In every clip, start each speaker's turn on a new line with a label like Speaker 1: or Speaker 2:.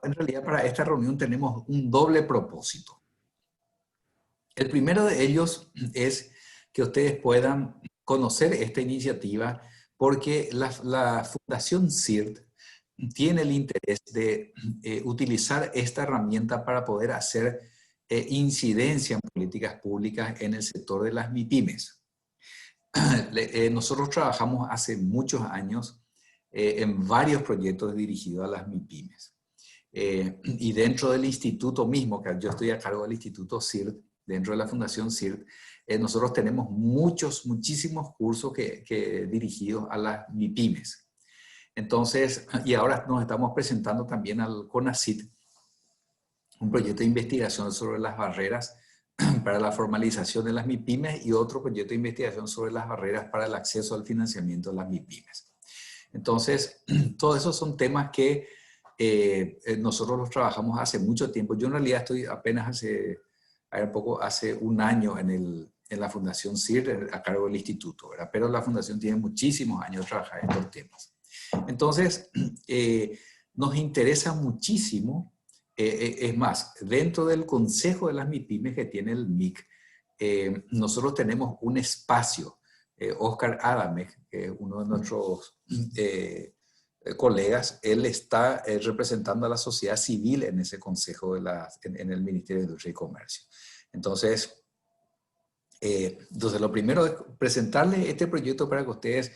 Speaker 1: en realidad para esta reunión tenemos un doble propósito. El primero de ellos es que ustedes puedan conocer esta iniciativa porque la Fundación CIRT tiene el interés de utilizar esta herramienta para poder hacer incidencia en políticas públicas en el sector de las MIPYMES. Nosotros trabajamos hace muchos años en varios proyectos dirigidos a las MIPYMES. Y dentro del instituto mismo, que yo estoy a cargo del Instituto CIRT, dentro de la Fundación CIRT, nosotros tenemos muchísimos cursos dirigidos a las MIPYMES. Entonces, y ahora nos estamos presentando también al CONACYT, un proyecto de investigación sobre las barreras para la formalización de las MIPYMES y otro proyecto de investigación sobre las barreras para el acceso al financiamiento de las MIPYMES. Entonces, todos esos son temas que nosotros los trabajamos hace mucho tiempo. Yo en realidad estoy apenas hace un año en la Fundación CIRT a cargo del instituto, ¿verdad? Pero la Fundación tiene muchísimos años de trabajar en estos temas. Entonces, nos interesa muchísimo, es más, dentro del Consejo de las MIPYMES que tiene el MIC, nosotros tenemos un espacio, Oscar Adamek, que es uno de nuestros colegas, él está representando a la sociedad civil en ese consejo en el Ministerio de Industria y Comercio. Entonces, lo primero es presentarles este proyecto para que ustedes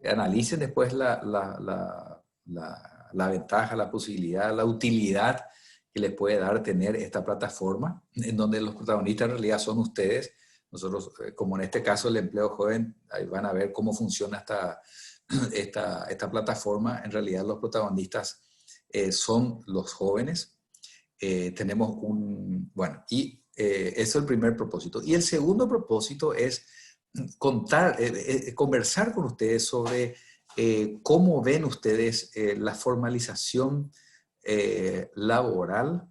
Speaker 1: analicen después la ventaja, la posibilidad, la utilidad que les puede dar tener esta plataforma, en donde los protagonistas en realidad son ustedes. Nosotros, como en este caso el empleo joven, ahí van a ver cómo funciona esta plataforma. En realidad los protagonistas son los jóvenes. Tenemos bueno, y eso es el primer propósito. Y el segundo propósito es conversar con ustedes sobre cómo ven ustedes la formalización laboral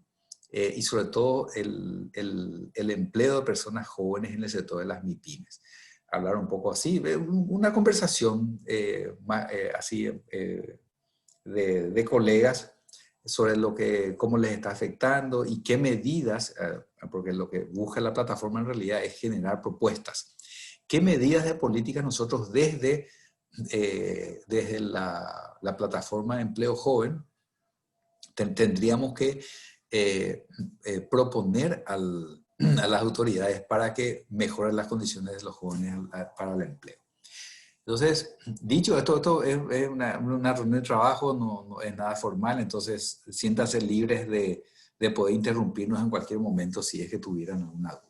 Speaker 1: y sobre todo el empleo de personas jóvenes en el sector de las MIPYMES. Hablar un poco así, una conversación así de colegas sobre cómo les está afectando y qué medidas, porque lo que busca la plataforma en realidad es generar propuestas. ¿Qué medidas de política nosotros desde la plataforma de empleo joven tendríamos que proponer a las autoridades para que mejoren las condiciones de los jóvenes para el empleo? Entonces, dicho esto es una reunión de trabajo, no es nada formal, entonces siéntanse libres de poder interrumpirnos en cualquier momento si es que tuvieran alguna duda.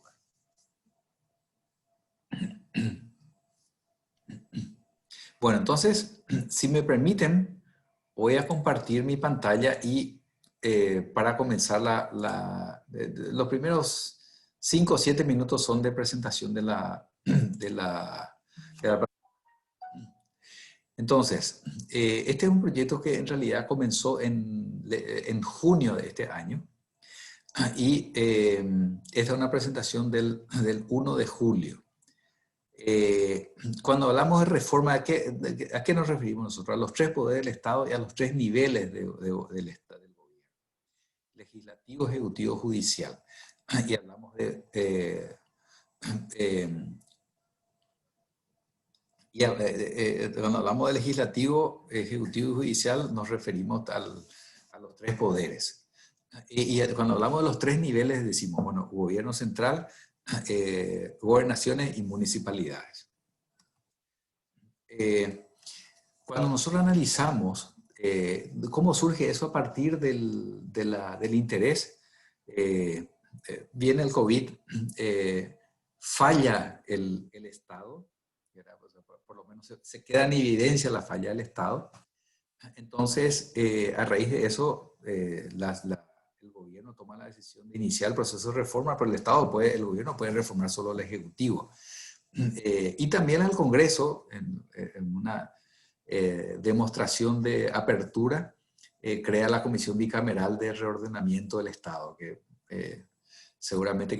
Speaker 1: Bueno, entonces, si me permiten, voy a compartir mi pantalla y para comenzar los primeros 5 o 7 minutos son de presentación de la Entonces, este es un proyecto que en realidad comenzó en junio de este año y esta es una presentación del 1 de julio. Cuando hablamos de reforma, ¿a qué nos referimos nosotros? A los 3 poderes del Estado y a los 3 niveles del gobierno: legislativo, ejecutivo, judicial. Y hablamos cuando hablamos de legislativo, ejecutivo y judicial, nos referimos a los 3 poderes. Y cuando hablamos de los 3 niveles, decimos, bueno, gobierno central, gobernaciones y municipalidades. Cuando nosotros analizamos cómo surge eso a partir del interés, viene el COVID, falla el Estado, por lo menos se queda en evidencia la falla del Estado. Entonces, a raíz de eso, el gobierno toma la decisión de iniciar el proceso de reforma, pero el gobierno puede reformar solo al Ejecutivo. Y también al Congreso, en una demostración de apertura, crea la Comisión Bicameral de Reordenamiento del Estado, que seguramente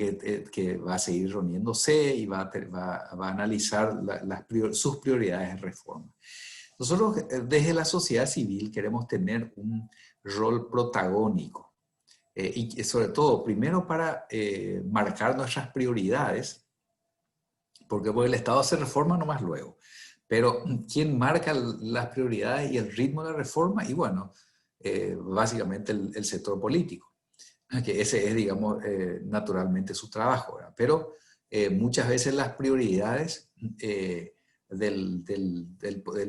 Speaker 1: que va a seguir reuniéndose y va a analizar sus prioridades de reforma. Nosotros desde la sociedad civil queremos tener rol protagónico. Y sobre todo, primero para marcar nuestras prioridades, porque el Estado se reforma nomás luego. Pero ¿quién marca las prioridades y el ritmo de la reforma? Y bueno, básicamente el sector político, que ese es, digamos, naturalmente su trabajo, ¿verdad? Pero muchas veces las prioridades del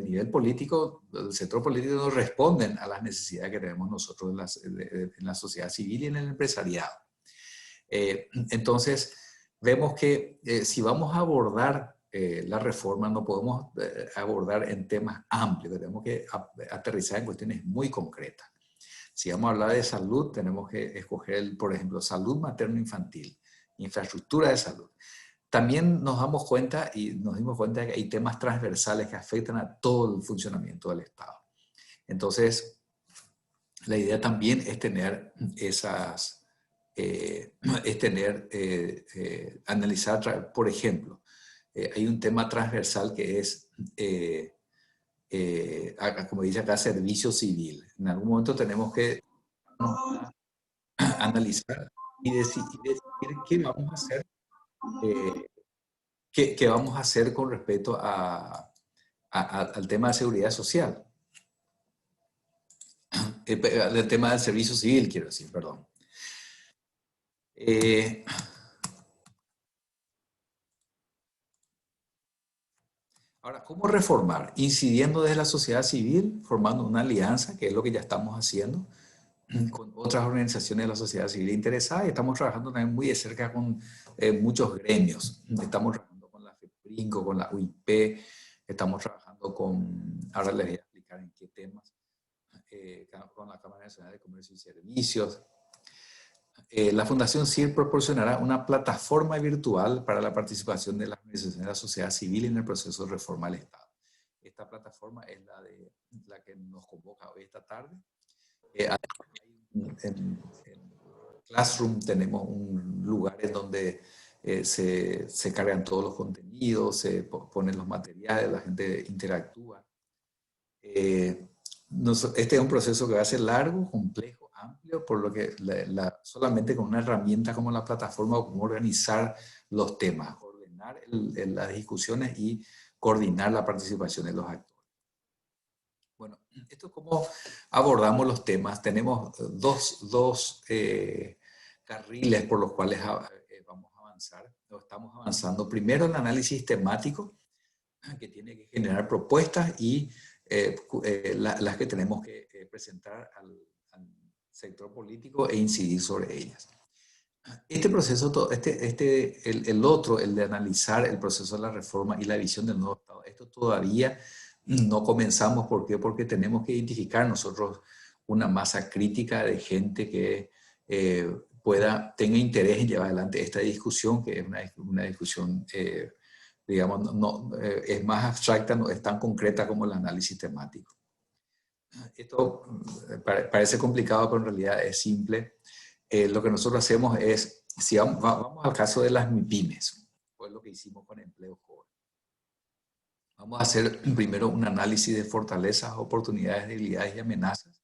Speaker 1: nivel político, del sector político, no responden a las necesidades que tenemos nosotros en la sociedad civil y en el empresariado. Entonces, vemos que si vamos a abordar la reforma, no podemos abordar en temas amplios, tenemos que aterrizar en cuestiones muy concretas. Si vamos a hablar de salud, tenemos que escoger, por ejemplo, salud materno-infantil, infraestructura de salud. También nos damos cuenta y nos dimos cuenta de que hay temas transversales que afectan a todo el funcionamiento del Estado. Entonces, la idea también es tener analizar, por ejemplo, hay un tema transversal que es, como dice acá, servicio civil. En algún momento tenemos que analizar y decidir qué vamos a hacer, eh, qué vamos a hacer con respecto al tema de seguridad social. El tema del servicio civil, quiero decir, perdón. Ahora, ¿cómo reformar? Incidiendo desde la sociedad civil, formando una alianza, que es lo que ya estamos haciendo, con otras organizaciones de la sociedad civil interesadas, y estamos trabajando también muy de cerca con muchos gremios. Estamos trabajando con la FEPRINCO, con la UIP, estamos trabajando ahora les voy a explicar en qué temas, con la Cámara Nacional de Comercio y Servicios. La Fundación CIR proporcionará una plataforma virtual para la participación de las organizaciones de la sociedad civil en el proceso de reforma del Estado. Esta plataforma es la que nos convoca hoy esta tarde. En Classroom tenemos un lugar en donde se cargan todos los contenidos, se ponen los materiales, la gente interactúa. Este es un proceso que va a ser largo, complejo, amplio, por lo que solamente con una herramienta como la plataforma, o cómo organizar los temas, ordenar las discusiones y coordinar la participación de los actores. Bueno, esto es cómo abordamos los temas. Tenemos dos carriles por los cuales vamos a avanzar, o estamos avanzando. Primero, el análisis temático, que tiene que generar propuestas y las que tenemos que presentar al sector político e incidir sobre ellas. Este proceso, el otro, el de analizar el proceso de la reforma y la visión del nuevo Estado, esto todavía no comenzamos. ¿Por qué? Porque tenemos que identificar nosotros una masa crítica de gente que tenga interés en llevar adelante esta discusión, que es una discusión, digamos, es más abstracta, no es tan concreta como el análisis temático. Esto parece complicado, pero en realidad es simple. Lo que nosotros hacemos es, si vamos al caso de las MIPYMES, fue lo que hicimos con Empleo Joven. Vamos a hacer primero un análisis de fortalezas, oportunidades, debilidades y amenazas.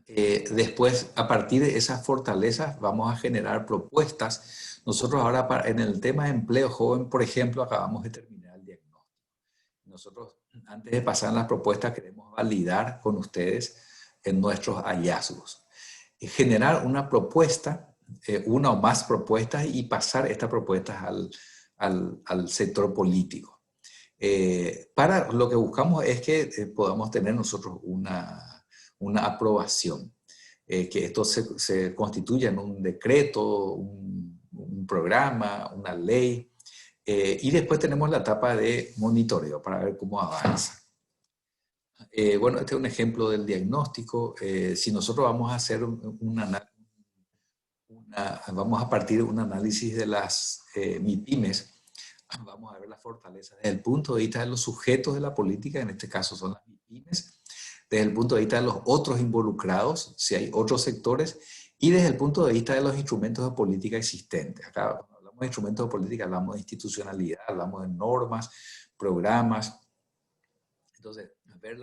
Speaker 1: Después, a partir de esas fortalezas, vamos a generar propuestas. Nosotros ahora, en el tema de empleo joven, por ejemplo, acabamos de terminar el diagnóstico. Nosotros, antes de pasar las propuestas, queremos validar con ustedes en nuestros hallazgos. Generar una propuesta, una o más propuestas, y pasar estas propuestas al sector político. Para lo que buscamos es que podamos tener nosotros una aprobación, que esto se constituya en un decreto, un programa, una ley, y después tenemos la etapa de monitoreo para ver cómo avanza. Bueno, este es un ejemplo del diagnóstico. Si nosotros vamos a hacer vamos a partir de un análisis de las MIPYMES, vamos a ver las fortalezas desde el punto de vista de los sujetos de la política, en este caso son las MIPYMES, desde el punto de vista de los otros involucrados, si hay otros sectores, y desde el punto de vista de los instrumentos de política existentes. Acá, cuando hablamos de instrumentos de política, hablamos de institucionalidad, hablamos de normas, programas. Entonces, ver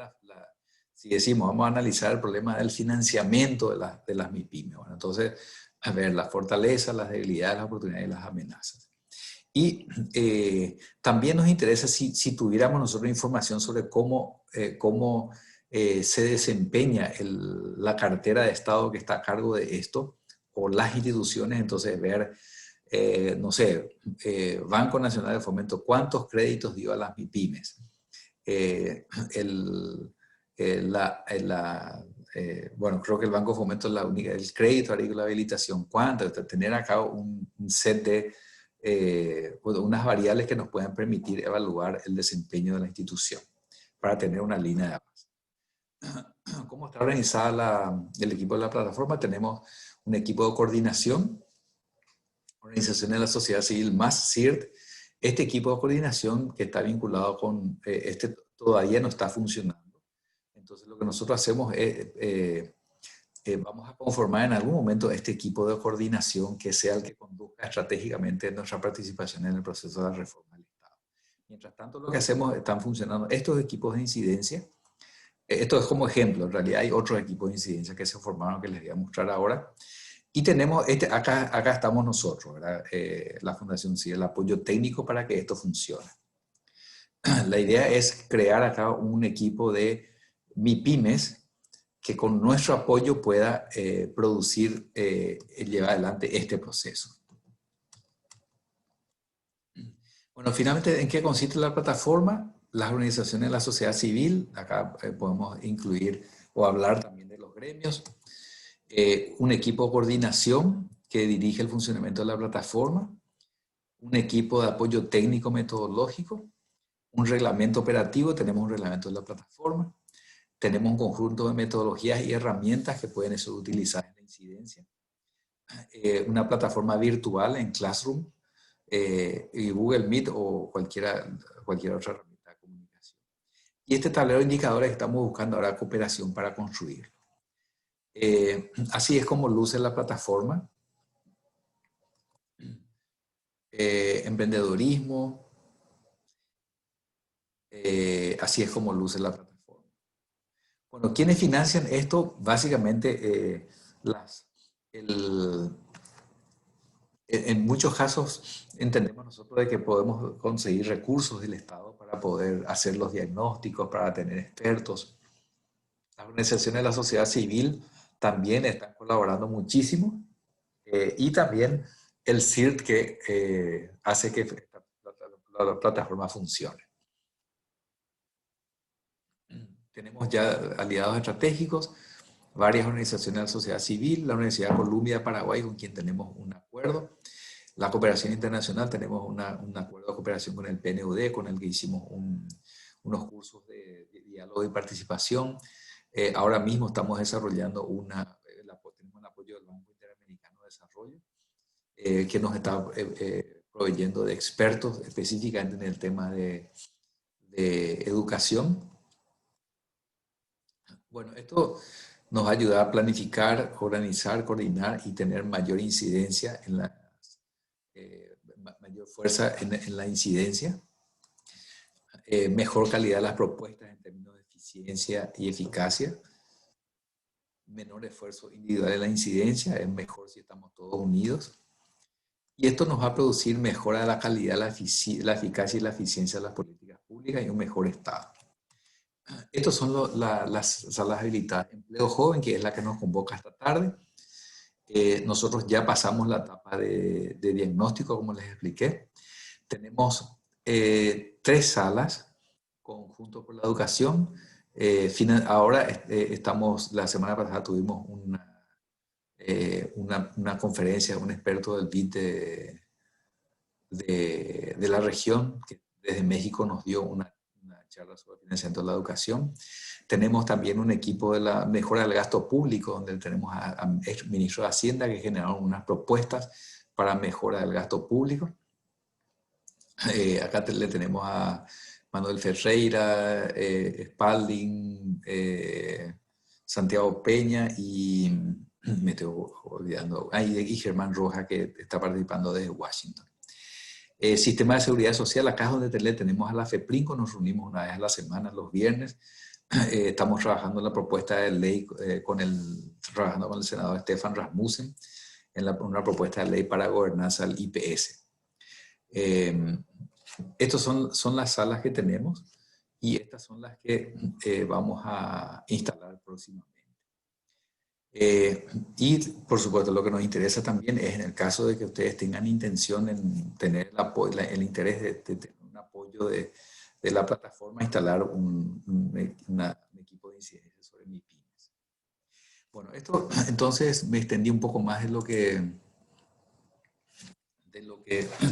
Speaker 1: Si decimos, vamos a analizar el problema del financiamiento de las MIPYMES, bueno, entonces, a ver, las fortalezas, las debilidades, las oportunidades y las amenazas. Y también nos interesa si tuviéramos nosotros información sobre cómo se desempeña la cartera de Estado que está a cargo de esto, o las instituciones, entonces ver, no sé, Banco Nacional de Fomento, ¿cuántos créditos dio a las MIPYMES? Bueno, creo que el Banco de Fomento es la única, el crédito, la habilitación, ¿cuánto? Tener acá un set de unas variables que nos puedan permitir evaluar el desempeño de la institución para tener una línea de avance. ¿Cómo está organizada el equipo de la plataforma? Tenemos un equipo de coordinación, organizaciones de la sociedad civil más CIRT. Este equipo de coordinación que está vinculado con todavía no está funcionando. Entonces lo que nosotros hacemos es, vamos a conformar en algún momento este equipo de coordinación que sea el que conduzca estratégicamente nuestra participación en el proceso de la reforma del Estado. Mientras tanto, lo que hacemos, están funcionando estos equipos de incidencia. Esto es como ejemplo, en realidad hay otros equipos de incidencia que se formaron que les voy a mostrar ahora. Y tenemos, acá estamos nosotros, ¿verdad? La Fundación CIE, el apoyo técnico para que esto funcione. La idea es crear acá un equipo de MIPYMES que con nuestro apoyo pueda producir, llevar adelante este proceso. Bueno, finalmente, ¿en qué consiste la plataforma? Las organizaciones de la sociedad civil, acá podemos incluir o hablar también de los gremios, un equipo de coordinación que dirige el funcionamiento de la plataforma, un equipo de apoyo técnico metodológico, un reglamento operativo, tenemos un reglamento de la plataforma, tenemos un conjunto de metodologías y herramientas que pueden ser utilizadas en la incidencia, una plataforma virtual en Classroom, y Google Meet o cualquier otra herramienta de comunicación. Y este tablero de indicadores estamos buscando ahora cooperación para construir. Así es como luce la plataforma. Emprendedorismo. Así es como luce la plataforma. Bueno, ¿quiénes financian esto? Básicamente, en muchos casos entendemos nosotros de que podemos conseguir recursos del Estado para poder hacer los diagnósticos, para tener expertos. Las organizaciones de la sociedad civil también están colaborando muchísimo, y también el CIRT que hace que la plataforma funcione. Tenemos ya aliados estratégicos, varias organizaciones de la sociedad civil, la Universidad Columbia de Paraguay, con quien tenemos un acuerdo. La cooperación internacional, tenemos un acuerdo de cooperación con el PNUD, con el que hicimos unos cursos de diálogo y participación. Ahora mismo estamos desarrollando tenemos el apoyo del Banco Interamericano de Desarrollo, que nos está proveyendo de expertos específicamente en el tema de educación. Bueno, esto nos va a ayudar a planificar, organizar, coordinar y tener mayor incidencia mayor fuerza en la incidencia, mejor calidad de las propuestas en términos de eficiencia y eficacia, menor esfuerzo individual en la incidencia, es mejor si estamos todos unidos. Y esto nos va a producir mejora de la calidad, la eficacia y la eficiencia de las políticas públicas y un mejor Estado. Estos son las salas habilitadas. Empleo joven, que es la que nos convoca esta tarde. Nosotros ya pasamos la etapa de diagnóstico, como les expliqué. Tenemos 3 salas, Conjunto por la Educación. Ahora la semana pasada tuvimos una conferencia, un experto del BID de la región, que desde México nos dio una charla sobre financiamiento de la educación. Tenemos también un equipo de la mejora del gasto público, donde tenemos a ministro de Hacienda que generaron unas propuestas para mejora del gasto público. Acá le tenemos a Manuel Ferreira, Spalding, Santiago Peña y me estoy olvidando, y Germán Roja, que está participando desde Washington. Sistema de Seguridad Social, acá es donde tenemos a la FEPRINCO, nos reunimos una vez a la semana, los viernes, Estamos trabajando en la propuesta de ley, trabajando con el senador Stefan Rasmussen, en una propuesta de ley para gobernanza del IPS. Estas son las salas que tenemos y estas son las que vamos a instalar próximamente. Y por supuesto lo que nos interesa también es en el caso de que ustedes tengan intención en tener el interés de tener un apoyo de la plataforma, instalar un equipo de incidencia sobre MIPIMES. Bueno, esto entonces me extendí un poco más de lo que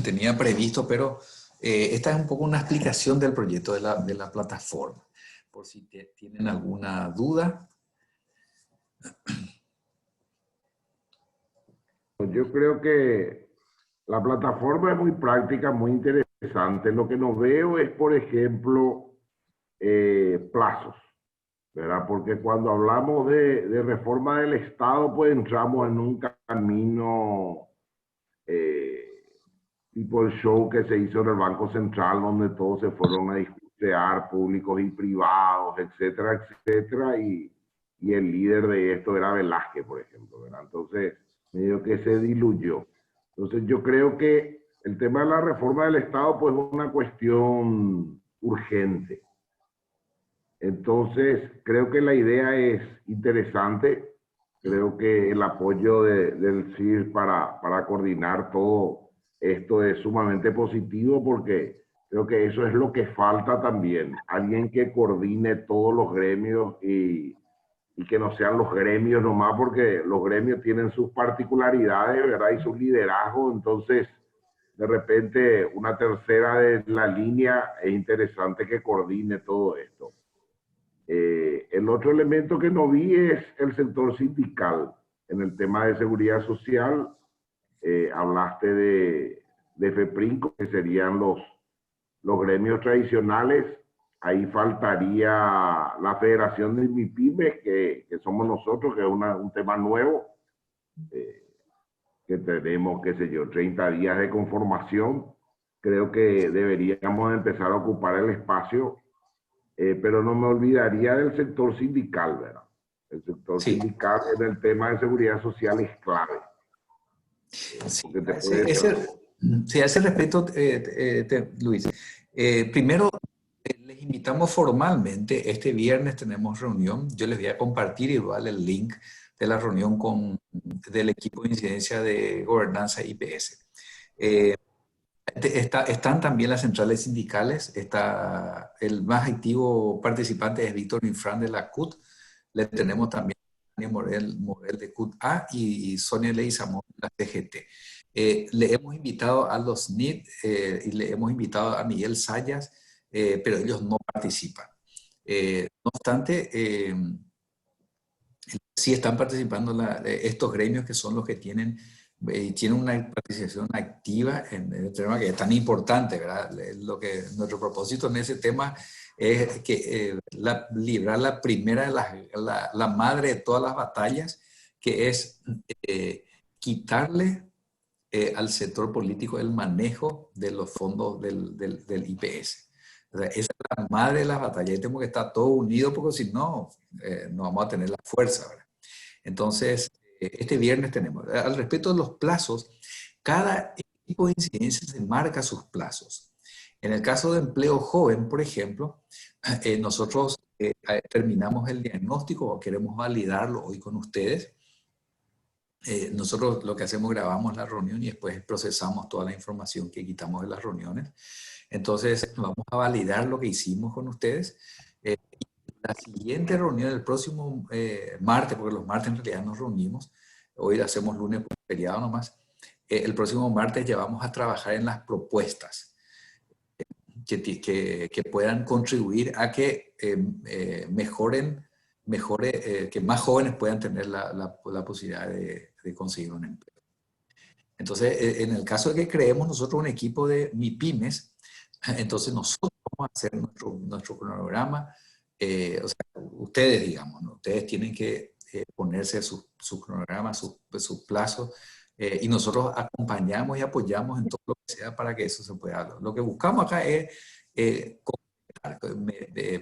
Speaker 1: tenía previsto, pero esta es un poco una explicación del proyecto de la plataforma, por si tienen alguna duda.
Speaker 2: Yo creo que la plataforma es muy práctica, muy interesante. Lo que no veo es, por ejemplo, plazos, ¿verdad? Porque cuando hablamos de reforma del Estado, pues entramos en un camino tipo el show que se hizo en el Banco Central, donde todos se fueron a discutir, públicos y privados, etcétera, etcétera, y el líder de esto era Velázquez, por ejemplo, ¿verdad? Entonces, medio que se diluyó. Entonces, yo creo que el tema de la reforma del Estado, pues, es una cuestión urgente. Entonces, creo que la idea es interesante. Creo que el apoyo del CIR para coordinar todo esto es sumamente positivo porque creo que eso es lo que falta también. Alguien que coordine todos los gremios y que no sean los gremios nomás, porque los gremios tienen sus particularidades, ¿verdad? Y su liderazgo. Entonces, de repente, una tercera de la línea es interesante que coordine todo esto. El otro elemento que no vi es el sector sindical. En el tema de seguridad social, hablaste de FEPRINCO, que serían los gremios tradicionales. Ahí faltaría la Federación de MIPYMES, que somos nosotros, que es un tema nuevo, que tenemos, qué sé yo, 30 días de conformación. Creo que deberíamos empezar a ocupar el espacio, pero no me olvidaría del sector sindical, ¿verdad? El sector sindical en el tema de seguridad social es clave.
Speaker 1: Sí, a ese respecto, Luis, primero les invitamos formalmente, este viernes tenemos reunión, yo les voy a compartir igual el link de la reunión del equipo de incidencia de gobernanza IPS. Están también las centrales sindicales, el más activo participante es Víctor Infran de la CUT, le tenemos también a Tania Morel de CUT-A y Sonia Leizamón de la CGT. Le hemos invitado a los NIT y le hemos invitado a Miguel Sayas, pero ellos no participan. No obstante, sí están participando estos gremios que son los que tienen una participación activa en el tema que es tan importante, ¿verdad? Nuestro propósito en ese tema es que librar la primera, la madre de todas las batallas, que es quitarle al sector político el manejo de los fondos del IPS. O sea, esa es la madre de las batallas y tenemos que estar todos unidos porque si no, no vamos a tener la fuerza, ¿verdad? Entonces, este viernes tenemos. Al respecto de los plazos, cada equipo de incidencia se marca sus plazos. En el caso de empleo joven, por ejemplo, nosotros terminamos el diagnóstico o queremos validarlo hoy con ustedes. Nosotros lo que hacemos, grabamos la reunión y después procesamos toda la información que quitamos de las reuniones. Entonces, vamos a validar lo que hicimos con ustedes. La siguiente reunión, el próximo martes, porque los martes en realidad nos reunimos, hoy lo hacemos lunes por feriado nomás, el próximo martes ya vamos a trabajar en las propuestas que puedan contribuir a que que más jóvenes puedan tener la posibilidad de conseguir un empleo. Entonces, en el caso de que creemos nosotros un equipo de MIPYMES, entonces nosotros vamos a hacer nuestro cronograma. O sea, ustedes, digamos, ¿no? Ustedes tienen que ponerse su cronograma, sus plazos, y nosotros acompañamos y apoyamos en todo lo que sea para que eso se pueda hacer. Lo que buscamos acá es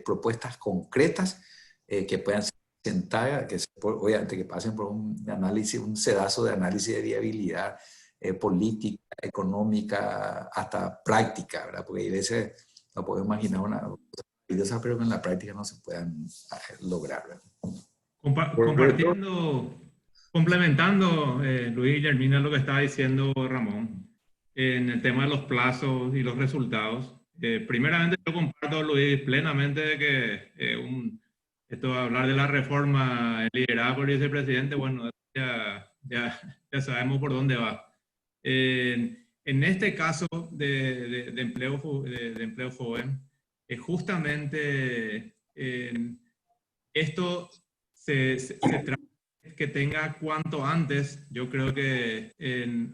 Speaker 1: propuestas concretas que puedan ser sentadas, obviamente que pasen por un análisis, un sedazo de análisis de viabilidad política, económica, hasta práctica, ¿verdad? Porque hay veces no puedo imaginar una cosa maravillosa, pero que en la práctica no se puedan lograr, ¿verdad?
Speaker 3: Complementando, Luis y Germina, lo que estaba diciendo Ramón, en el tema de los plazos y los resultados. Primeramente, yo comparto, Luis, plenamente de que esto de hablar de la reforma liderada por el vicepresidente, bueno, ya sabemos por dónde va. En este caso de empleo joven, justamente esto se trata de que tenga cuanto antes. Yo creo que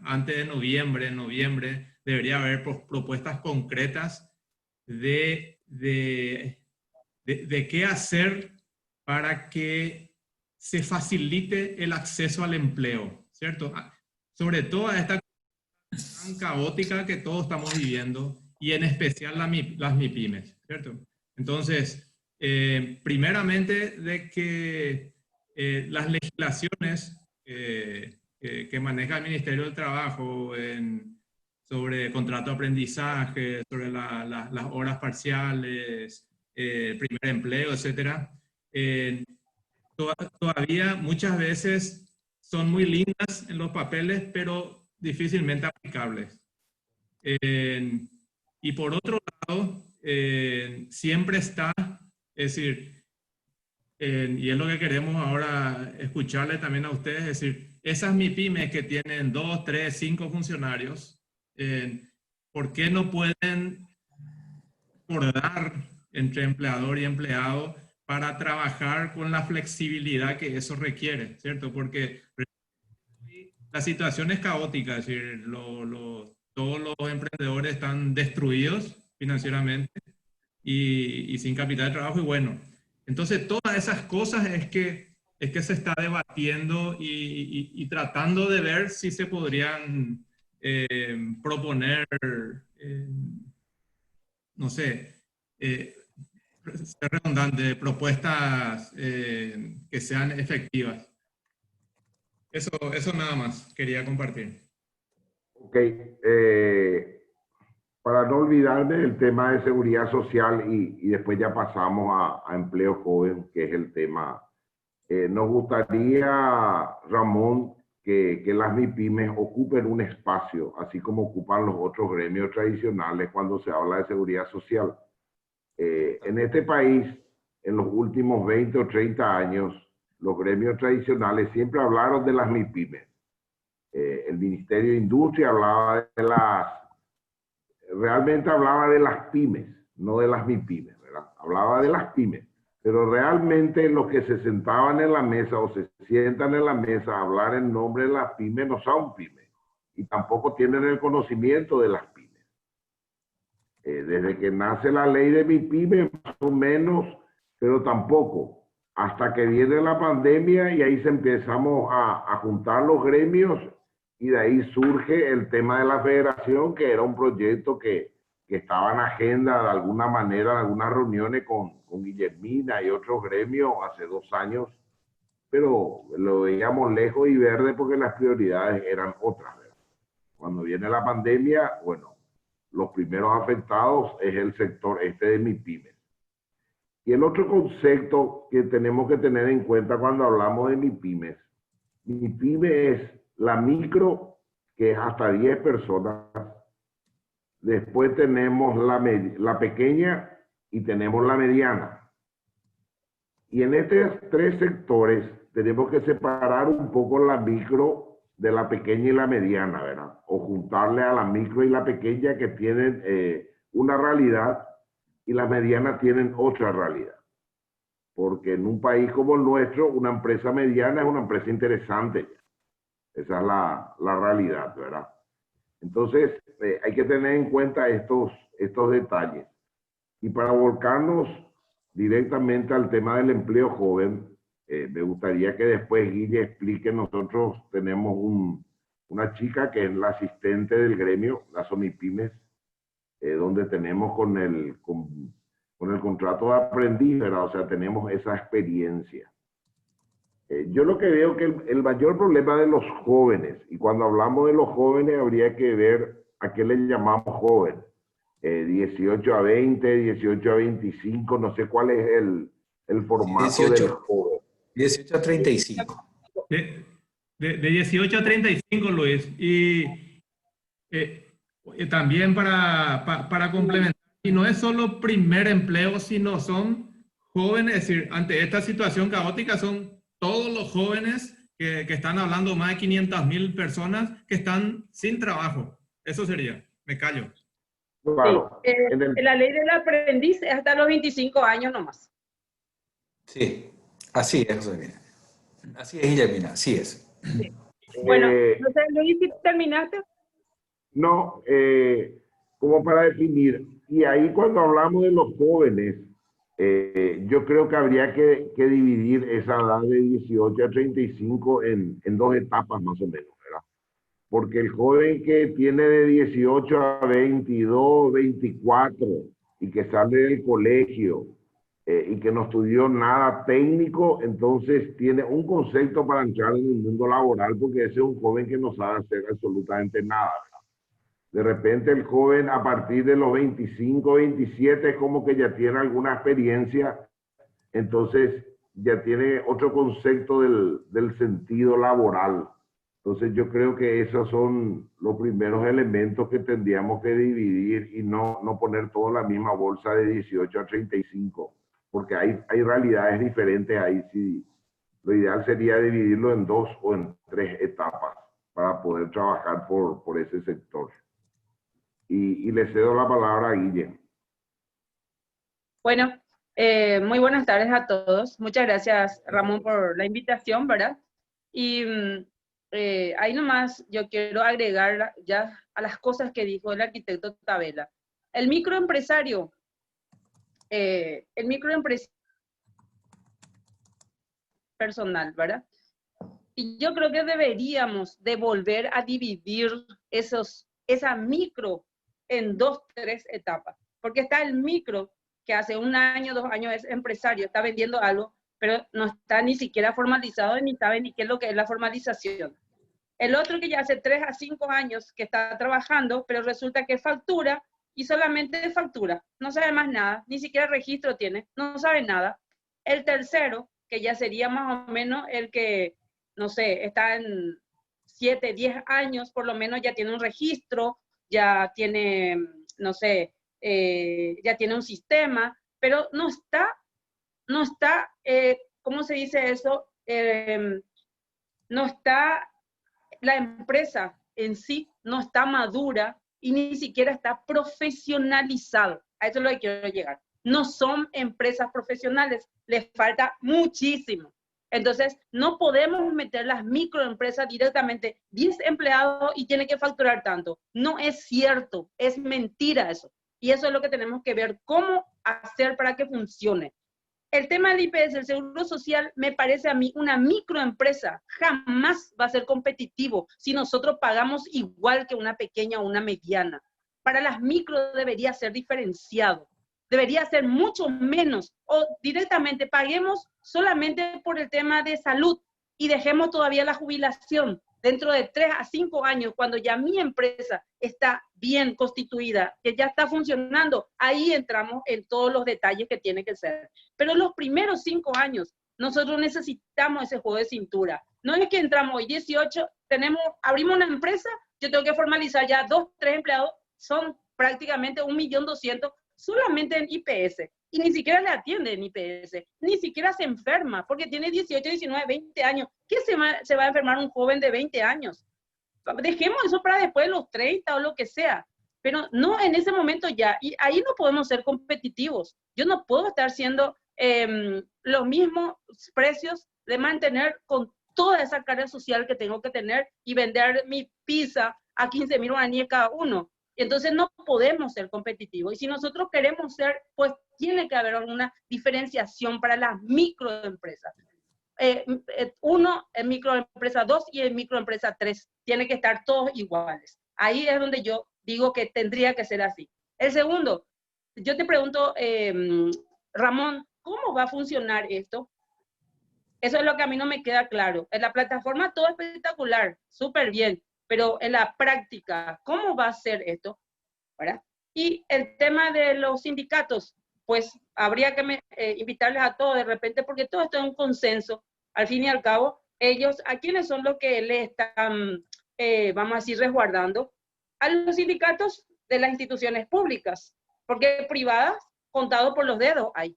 Speaker 3: antes de noviembre, debería haber propuestas concretas de qué hacer para que se facilite el acceso al empleo, ¿cierto? Sobre todo a esta tan caótica que todos estamos viviendo, y en especial las MIPYMES, ¿cierto? Entonces, primeramente de que las legislaciones que maneja el Ministerio del Trabajo sobre contrato de aprendizaje, sobre las horas parciales, primer empleo, etcétera, todavía muchas veces son muy lindas en los papeles, pero difícilmente aplicables. Y por otro lado, siempre está, es decir, y es lo que queremos ahora escucharle también a ustedes, es decir, esas MIPYMES que tienen 2, 3, 5 funcionarios, ¿por qué no pueden acordar entre empleador y empleado para trabajar con la flexibilidad que eso requiere, ¿cierto? Porque la situación es caótica, es decir, todos los emprendedores están destruidos financieramente y sin capital de trabajo, y bueno, entonces todas esas cosas es que se está debatiendo y tratando de ver si se podrían proponer, no sé, ser redundante, propuestas que sean efectivas. Eso nada más quería compartir.
Speaker 2: Ok. Para no olvidarme del tema de seguridad social y después ya pasamos a empleo joven, que es el tema. Nos gustaría, Ramón, que las MIPYMES ocupen un espacio, así como ocupan los otros gremios tradicionales cuando se habla de seguridad social. En este país, en los últimos 20 o 30 años, los gremios tradicionales siempre hablaron de las MIPYMES. El Ministerio de Industria hablaba realmente hablaba de las pymes, no de las MIPYMES, ¿verdad? Hablaba de las pymes, pero realmente los que se sentaban en la mesa o se sientan en la mesa a hablar en nombre de las pymes no son pymes y tampoco tienen el conocimiento de las pymes. Desde que nace la ley de MIPYME, más o menos, pero tampoco, hasta que viene la pandemia y ahí empezamos a juntar los gremios, y de ahí surge el tema de la federación, que era un proyecto que estaba en agenda de alguna manera, en algunas reuniones con Guillermina y otros gremios hace 2 años, pero lo veíamos lejos y verde porque las prioridades eran otras, ¿verdad? Cuando viene la pandemia, bueno, los primeros afectados es el sector de MIPYMES. Y el otro concepto que tenemos que tener en cuenta cuando hablamos de MIPYME es la micro, que es hasta 10 personas. Después tenemos la pequeña y tenemos la mediana. Y en estos 3 sectores tenemos que separar un poco la micro de la pequeña y la mediana, ¿verdad? O juntarle a la micro y la pequeña, que tienen una realidad, y las medianas tienen otra realidad. Porque en un país como el nuestro, una empresa mediana es una empresa interesante. Esa es la realidad, ¿verdad? Entonces, hay que tener en cuenta estos detalles. Y para volcarnos directamente al tema del empleo joven, me gustaría que después Guille explique. Nosotros tenemos una chica que es la asistente del gremio, las MIPYMES, donde tenemos con con el contrato de aprendiz, ¿verdad? O sea, tenemos esa experiencia. Yo lo que veo que el mayor problema de los jóvenes, y cuando hablamos de los jóvenes habría que ver a qué le llamamos joven. 18 a 20, 18 a 25, no sé cuál es el formato
Speaker 1: 18,
Speaker 2: del joven.
Speaker 1: 18 a 35.
Speaker 3: De 18 a 35, Luis. Y también para complementar, y no es solo primer empleo, sino son jóvenes, es decir, ante esta situación caótica son todos los jóvenes que están hablando, más de 500.000 personas que están sin trabajo. Eso sería, me callo.
Speaker 2: Claro.
Speaker 4: Sí. La ley del aprendiz es hasta los 25 años nomás.
Speaker 1: Sí, así es, Josefina. Así es, Guillermina, así es.
Speaker 4: Sí. Bueno, no sé, Luis, si terminaste.
Speaker 2: No, como para definir, y ahí cuando hablamos de los jóvenes, yo creo que habría que dividir esa edad de 18 a 35 en dos etapas más o menos, ¿verdad? Porque el joven que tiene de 18 a 22, 24 y que sale del colegio y que no estudió nada técnico, entonces tiene un concepto para entrar en el mundo laboral porque ese es un joven que no sabe hacer absolutamente nada, ¿verdad? De repente el joven a partir de los 25, 27 es como que ya tiene alguna experiencia, entonces ya tiene otro concepto del sentido laboral. Entonces yo creo que esos son los primeros elementos que tendríamos que dividir y no poner todo en la misma bolsa de 18 a 35, porque hay realidades diferentes ahí. Sí, lo ideal sería dividirlo en 2 o en 3 etapas para poder trabajar por ese sector. Y le cedo la palabra a Guille.
Speaker 4: Bueno, muy buenas tardes a todos. Muchas gracias, Ramón, por la invitación, ¿verdad? Y ahí nomás yo quiero agregar ya a las cosas que dijo el arquitecto Tabela. El microempresario personal, ¿verdad? Y yo creo que deberíamos de volver a dividir esa micro en 2, 3 etapas. Porque está el micro, que hace 1 año, 2 años es empresario, está vendiendo algo, pero no está ni siquiera formalizado ni sabe ni qué es lo que es la formalización. El otro que ya hace 3 a 5 años que está trabajando, pero resulta que factura y solamente factura, no sabe más nada, ni siquiera registro tiene, no sabe nada. El tercero, que ya sería más o menos el que, no sé, está en 7, 10 años, por lo menos ya tiene un registro, ya tiene, no sé, ya tiene un sistema, pero no está, ¿cómo se dice eso? No está, la empresa en sí no está madura y ni siquiera está profesionalizado. A eso es lo que quiero llegar. No son empresas profesionales, les falta muchísimo. Entonces, no podemos meter las microempresas directamente, 10 empleados y tiene que facturar tanto. No es cierto, es mentira eso. Y eso es lo que tenemos que ver, cómo hacer para que funcione. El tema del IPS, el Seguro Social, me parece a mí una microempresa. Jamás va a ser competitivo si nosotros pagamos igual que una pequeña o una mediana. Para las micro debería ser diferenciado. Debería ser mucho menos. O directamente paguemos solamente por el tema de salud y dejemos todavía la jubilación. Dentro de 3 a 5 años, cuando ya mi empresa está bien constituida, que ya está funcionando, ahí entramos en todos los detalles que tiene que ser. Pero los primeros 5 años, nosotros necesitamos ese juego de cintura. No es que entramos hoy 18, abrimos una empresa, yo tengo que formalizar ya 2, 3 empleados, son prácticamente 1.200.000 solamente en IPS. Y ni siquiera le atiende en IPS, ni siquiera se enferma, porque tiene 18, 19, 20 años. ¿Qué se va a enfermar un joven de 20 años? Dejemos eso para después de los 30 o lo que sea, pero no en ese momento ya. Y ahí no podemos ser competitivos. Yo no puedo estar siendo los mismos precios de mantener con toda esa carga social que tengo que tener y vender mi pizza a 15.000 guaraníes cada uno. Entonces no podemos ser competitivos. Y si nosotros queremos ser, pues tiene que haber una diferenciación para las microempresas. 1 en microempresa 2 y en microempresa 3. Tiene que estar todos iguales. Ahí es donde yo digo que tendría que ser así. El segundo, yo te pregunto, Ramón, ¿cómo va a funcionar esto? Eso es lo que a mí no me queda claro. En la plataforma todo espectacular, súper bien, pero en la práctica, ¿cómo va a ser esto? ¿Verdad? Y el tema de los sindicatos, pues habría que invitarles a todos de repente, porque todo esto es un consenso. Al fin y al cabo, ellos, ¿a quiénes son los que le están, vamos a decir, resguardando? A los sindicatos de las instituciones públicas, porque privadas, contado por los dedos hay.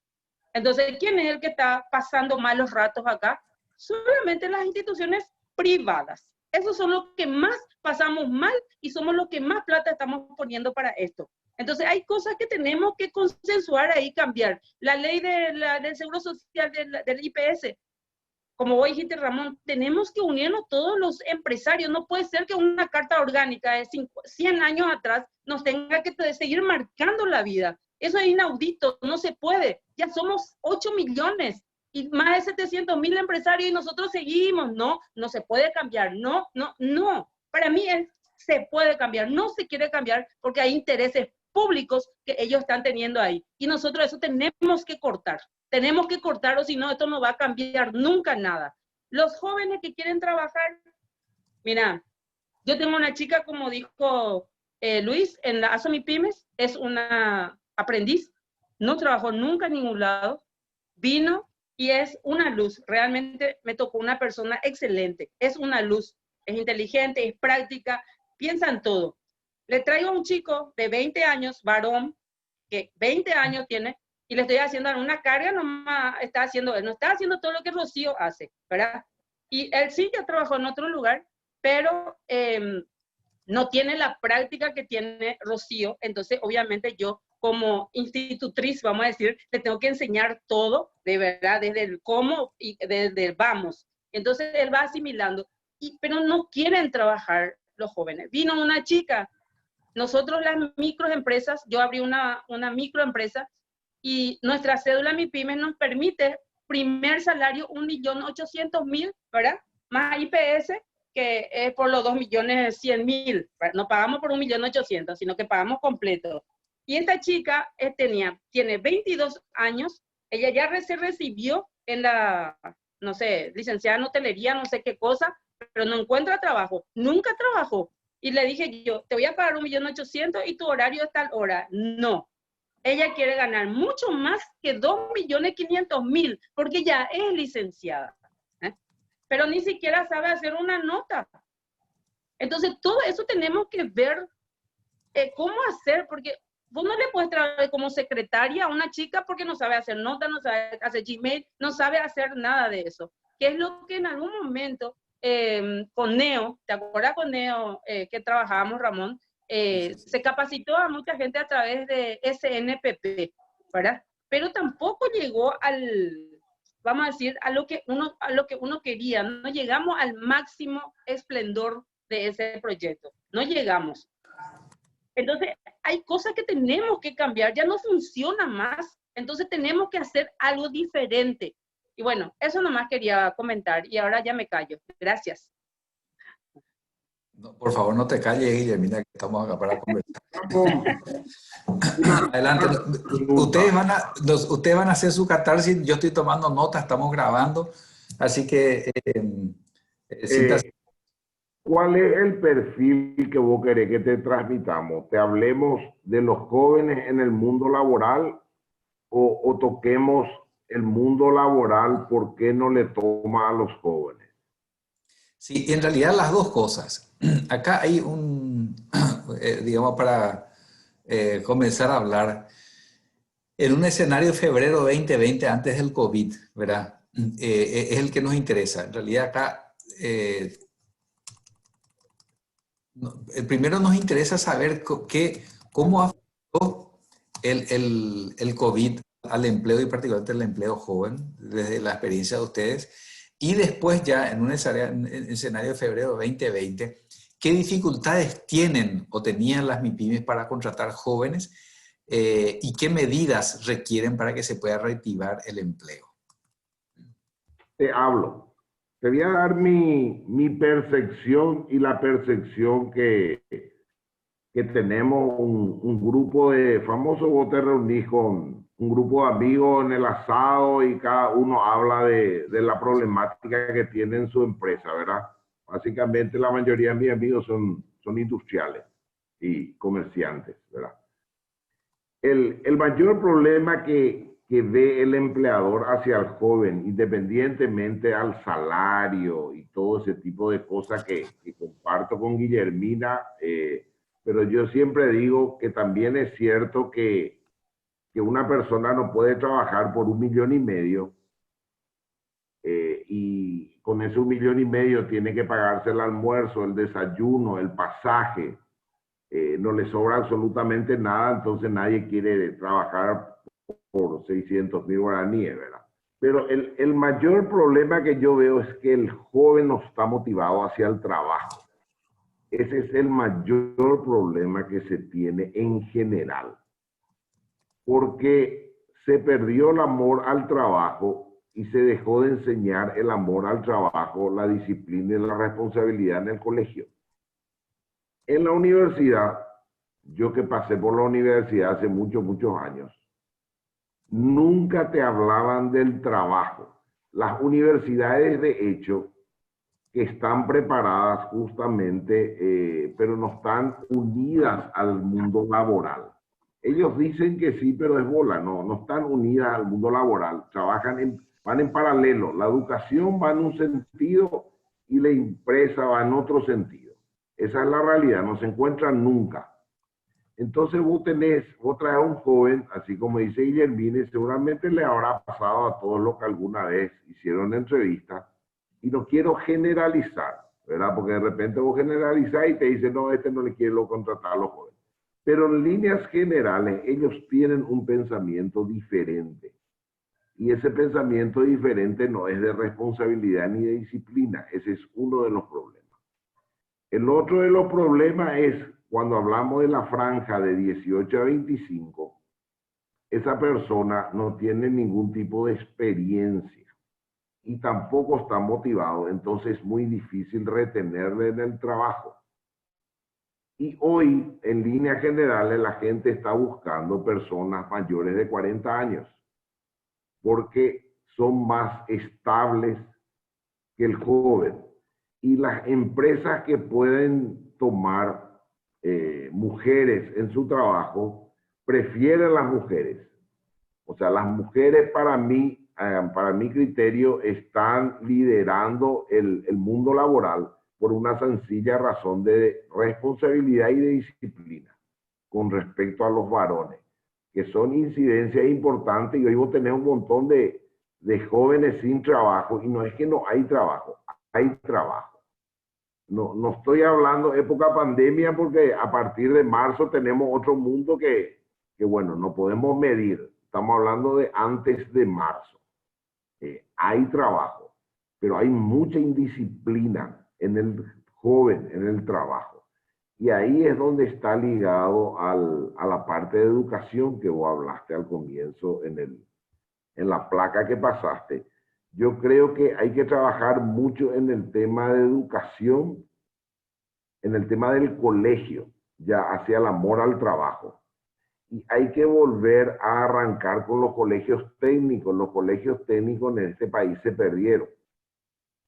Speaker 4: Entonces, ¿quién es el que está pasando malos ratos acá? Solamente las instituciones privadas. Esos son los que más pasamos mal y somos los que más plata estamos poniendo para esto. Entonces, hay cosas que tenemos que consensuar ahí, cambiar. La ley del Seguro Social del IPS, como vos dijiste, Ramón, tenemos que unirnos todos los empresarios. No puede ser que una carta orgánica de 100 años atrás nos tenga que seguir marcando la vida. Eso es inaudito, no se puede. Ya somos 8 millones y más de 700,000 empresarios y nosotros seguimos. No, no se puede cambiar. No, no, no. Para mí se puede cambiar. No se quiere cambiar porque hay intereses públicos que ellos están teniendo ahí. Y nosotros eso tenemos que cortar. Tenemos que cortar o si no, esto no va a cambiar nunca nada. Los jóvenes que quieren trabajar, mira, yo tengo una chica, como dijo Luis, en la ASOMIPYMES, es una aprendiz, no trabajó nunca en ningún lado, vino y es una luz. Realmente me tocó una persona excelente, es una luz, es inteligente, es práctica, piensa en todo. Le traigo a un chico de 20 años, varón, que 20 años tiene, y le estoy haciendo una carga, nomás está haciendo, él no está haciendo todo lo que Rocío hace, ¿verdad? Y él sí ya trabajó en otro lugar, pero no tiene la práctica que tiene Rocío, entonces obviamente yo como institutriz, vamos a decir, le tengo que enseñar todo, de verdad, desde el cómo y desde el vamos. Entonces él va asimilando, pero no quieren trabajar los jóvenes. Vino una chica, nosotros las microempresas, yo abrí una microempresa y nuestra cédula MIPYMES nos permite primer salario 1.800.000, ¿verdad? Más IPS, que es por los 2.100.000. No pagamos por 1.800.000, sino que pagamos completo. Y esta chica tiene 22 años, ella ya se recibió en la, no sé, licenciada en hotelería, no sé qué cosa, pero no encuentra trabajo, nunca trabajó. Y le dije yo, te voy a pagar 1.800.000 y tu horario es tal hora. No, ella quiere ganar mucho más que 2.500.000, porque ya es licenciada, ¿eh? Pero ni siquiera sabe hacer una nota. Entonces, todo eso tenemos que ver cómo hacer, porque vos no le puedes traer como secretaria a una chica porque no sabe hacer nota, no sabe hacer Gmail, no sabe hacer nada de eso. Que es lo que en algún momento con Neo, ¿te acuerdas con Neo que trabajábamos, Ramón? Se capacitó a mucha gente a través de SNPP, ¿verdad? Pero tampoco llegó vamos a decir, a lo que uno quería. No llegamos al máximo esplendor de ese proyecto. No llegamos. Entonces, hay cosas que tenemos que cambiar, ya no funciona más, entonces tenemos que hacer algo diferente. Y bueno, eso nomás quería comentar y ahora ya me callo. Gracias.
Speaker 1: No, por favor, no te calles, Guillermina, que estamos acá para conversar. Adelante. Ustedes van a hacer su catarsis, yo estoy tomando notas, estamos grabando, así que siéntase.
Speaker 2: ¿Cuál es el perfil que vos querés que te transmitamos? ¿Te hablemos de los jóvenes en el mundo laboral o toquemos el mundo laboral? ¿Por qué no le toma a los jóvenes?
Speaker 1: Sí, en realidad las dos cosas. Acá hay digamos, para comenzar a hablar, en un escenario de febrero 2020, antes del COVID, ¿verdad? Es el que nos interesa. En realidad acá, primero nos interesa saber cómo afectó el COVID al empleo y particularmente al empleo joven, desde la experiencia de ustedes. Y después ya en un escenario de febrero 2020, ¿qué dificultades tienen o tenían las MIPYMES para contratar jóvenes y qué medidas requieren para que se pueda reactivar el empleo?
Speaker 2: Te hablo. Te voy a dar mi percepción y la percepción que que tenemos un grupo de famosos, vos te reunís con un grupo de amigos en el asado y cada uno habla de la problemática que tiene en su empresa, ¿verdad? Básicamente la mayoría de mis amigos son industriales y comerciantes, ¿verdad? El mayor problema que ve el empleador hacia el joven, independientemente al salario y todo ese tipo de cosas que comparto con Guillermina, pero yo siempre digo que también es cierto que una persona no puede trabajar por 1,5 millones y con ese 1,5 millones tiene que pagarse el almuerzo, el desayuno, el pasaje. No le sobra absolutamente nada, entonces nadie quiere trabajar por 600.000 guaraníes, ¿verdad? Pero el mayor problema que yo veo es que el joven no está motivado hacia el trabajo. Ese es el mayor problema que se tiene en general. Porque se perdió el amor al trabajo y se dejó de enseñar el amor al trabajo, la disciplina y la responsabilidad en el colegio. En la universidad, yo que pasé por la universidad hace muchos años, nunca te hablaban del trabajo. Las universidades, de hecho, que están preparadas justamente, pero no están unidas al mundo laboral. Ellos dicen que sí, pero es bola, no están unidas al mundo laboral, van en paralelo. La educación va en un sentido y la empresa va en otro sentido. Esa es la realidad, no se encuentran nunca. Entonces vos traes a un joven, así como dice Guillermina, seguramente le habrá pasado a todos los que alguna vez hicieron entrevistas, y no quiero generalizar, ¿verdad? Porque de repente vos generalizás y te dicen, no, no le quiero contratar a los jóvenes. Pero en líneas generales, ellos tienen un pensamiento diferente. Y ese pensamiento diferente no es de responsabilidad ni de disciplina. Ese es uno de los problemas. El otro de los problemas es cuando hablamos de la franja de 18 a 25, esa persona no tiene ningún tipo de experiencia y tampoco está motivado, entonces es muy difícil retenerle en el trabajo. Y hoy, en líneas generales, la gente está buscando personas mayores de 40 años porque son más estables que el joven. Y las empresas que pueden tomar mujeres en su trabajo prefieren las mujeres. O sea, las mujeres para mi criterio, están liderando el mundo laboral por una sencilla razón de responsabilidad y de disciplina con respecto a los varones, que son incidencias importantes. Y hoy vos tenés un montón de jóvenes sin trabajo, y no es que no hay trabajo, hay trabajo. No estoy hablando época pandemia, porque a partir de marzo tenemos otro mundo que bueno, no podemos medir. Estamos hablando de antes de marzo. Hay trabajo, pero hay mucha indisciplina en el joven, en el trabajo. Y ahí es donde está ligado a la parte de educación que vos hablaste al comienzo en la placa que pasaste. Yo creo que hay que trabajar mucho en el tema de educación, en el tema del colegio, ya hacia el amor al trabajo. Y hay que volver a arrancar con los colegios técnicos. Los colegios técnicos en este país se perdieron,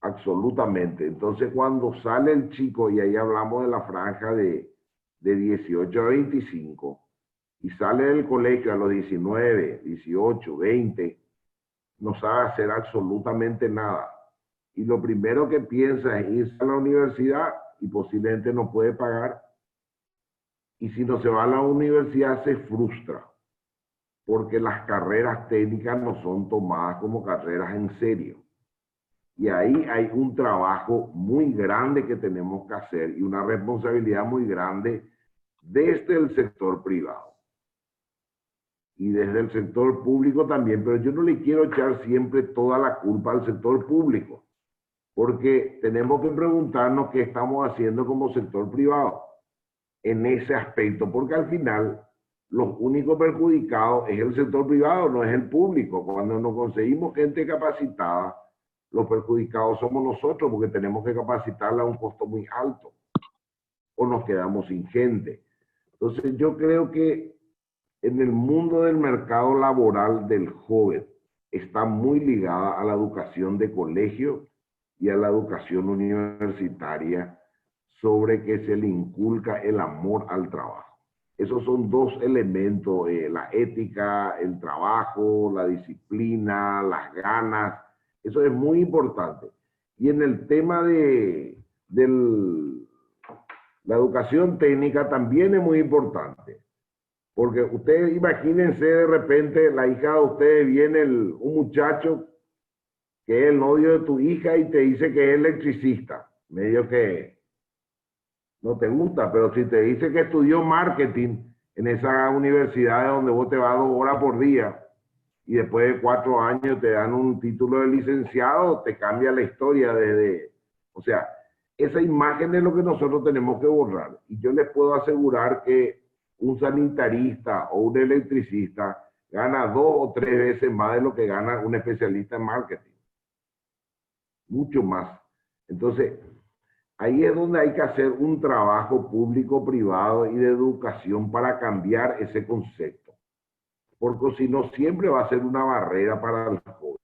Speaker 2: absolutamente. Entonces, cuando sale el chico, y ahí hablamos de la franja de 18 a 25, y sale del colegio a los 19, 18, 20, no sabe hacer absolutamente nada. Y lo primero que piensa es irse a la universidad, y posiblemente no puede pagar. Y si no se va a la universidad, se frustra, porque las carreras técnicas no son tomadas como carreras en serio. Y ahí hay un trabajo muy grande que tenemos que hacer, y una responsabilidad muy grande desde el sector privado y desde el sector público también. Pero yo no le quiero echar siempre toda la culpa al sector público, porque tenemos que preguntarnos qué estamos haciendo como sector privado en ese aspecto, porque al final los únicos perjudicados es el sector privado, no es el público. Cuando nos conseguimos gente capacitada, los perjudicados somos nosotros, porque tenemos que capacitarla a un costo muy alto, o nos quedamos sin gente. Entonces yo creo que en el mundo del mercado laboral del joven está muy ligada a la educación de colegio y a la educación universitaria sobre que se le inculca el amor al trabajo. Esos son dos elementos, la ética, el trabajo, la disciplina, las ganas. Eso es muy importante. Y en el tema de la educación técnica también es muy importante. Porque ustedes imagínense de repente, la hija de ustedes viene un muchacho que es el novio de tu hija y te dice que es electricista. Medio que no te gusta, pero si te dice que estudió marketing en esa universidad donde vos te vas 2 horas por día y después de 4 años te dan un título de licenciado, te cambia la historia o sea, esa imagen es lo que nosotros tenemos que borrar. Y yo les puedo asegurar que un sanitarista o un electricista gana 2 o 3 veces más de lo que gana un especialista en marketing. Mucho más. Entonces, ahí es donde hay que hacer un trabajo público-privado y de educación para cambiar ese concepto. Porque si no, siempre va a ser una barrera para los jóvenes.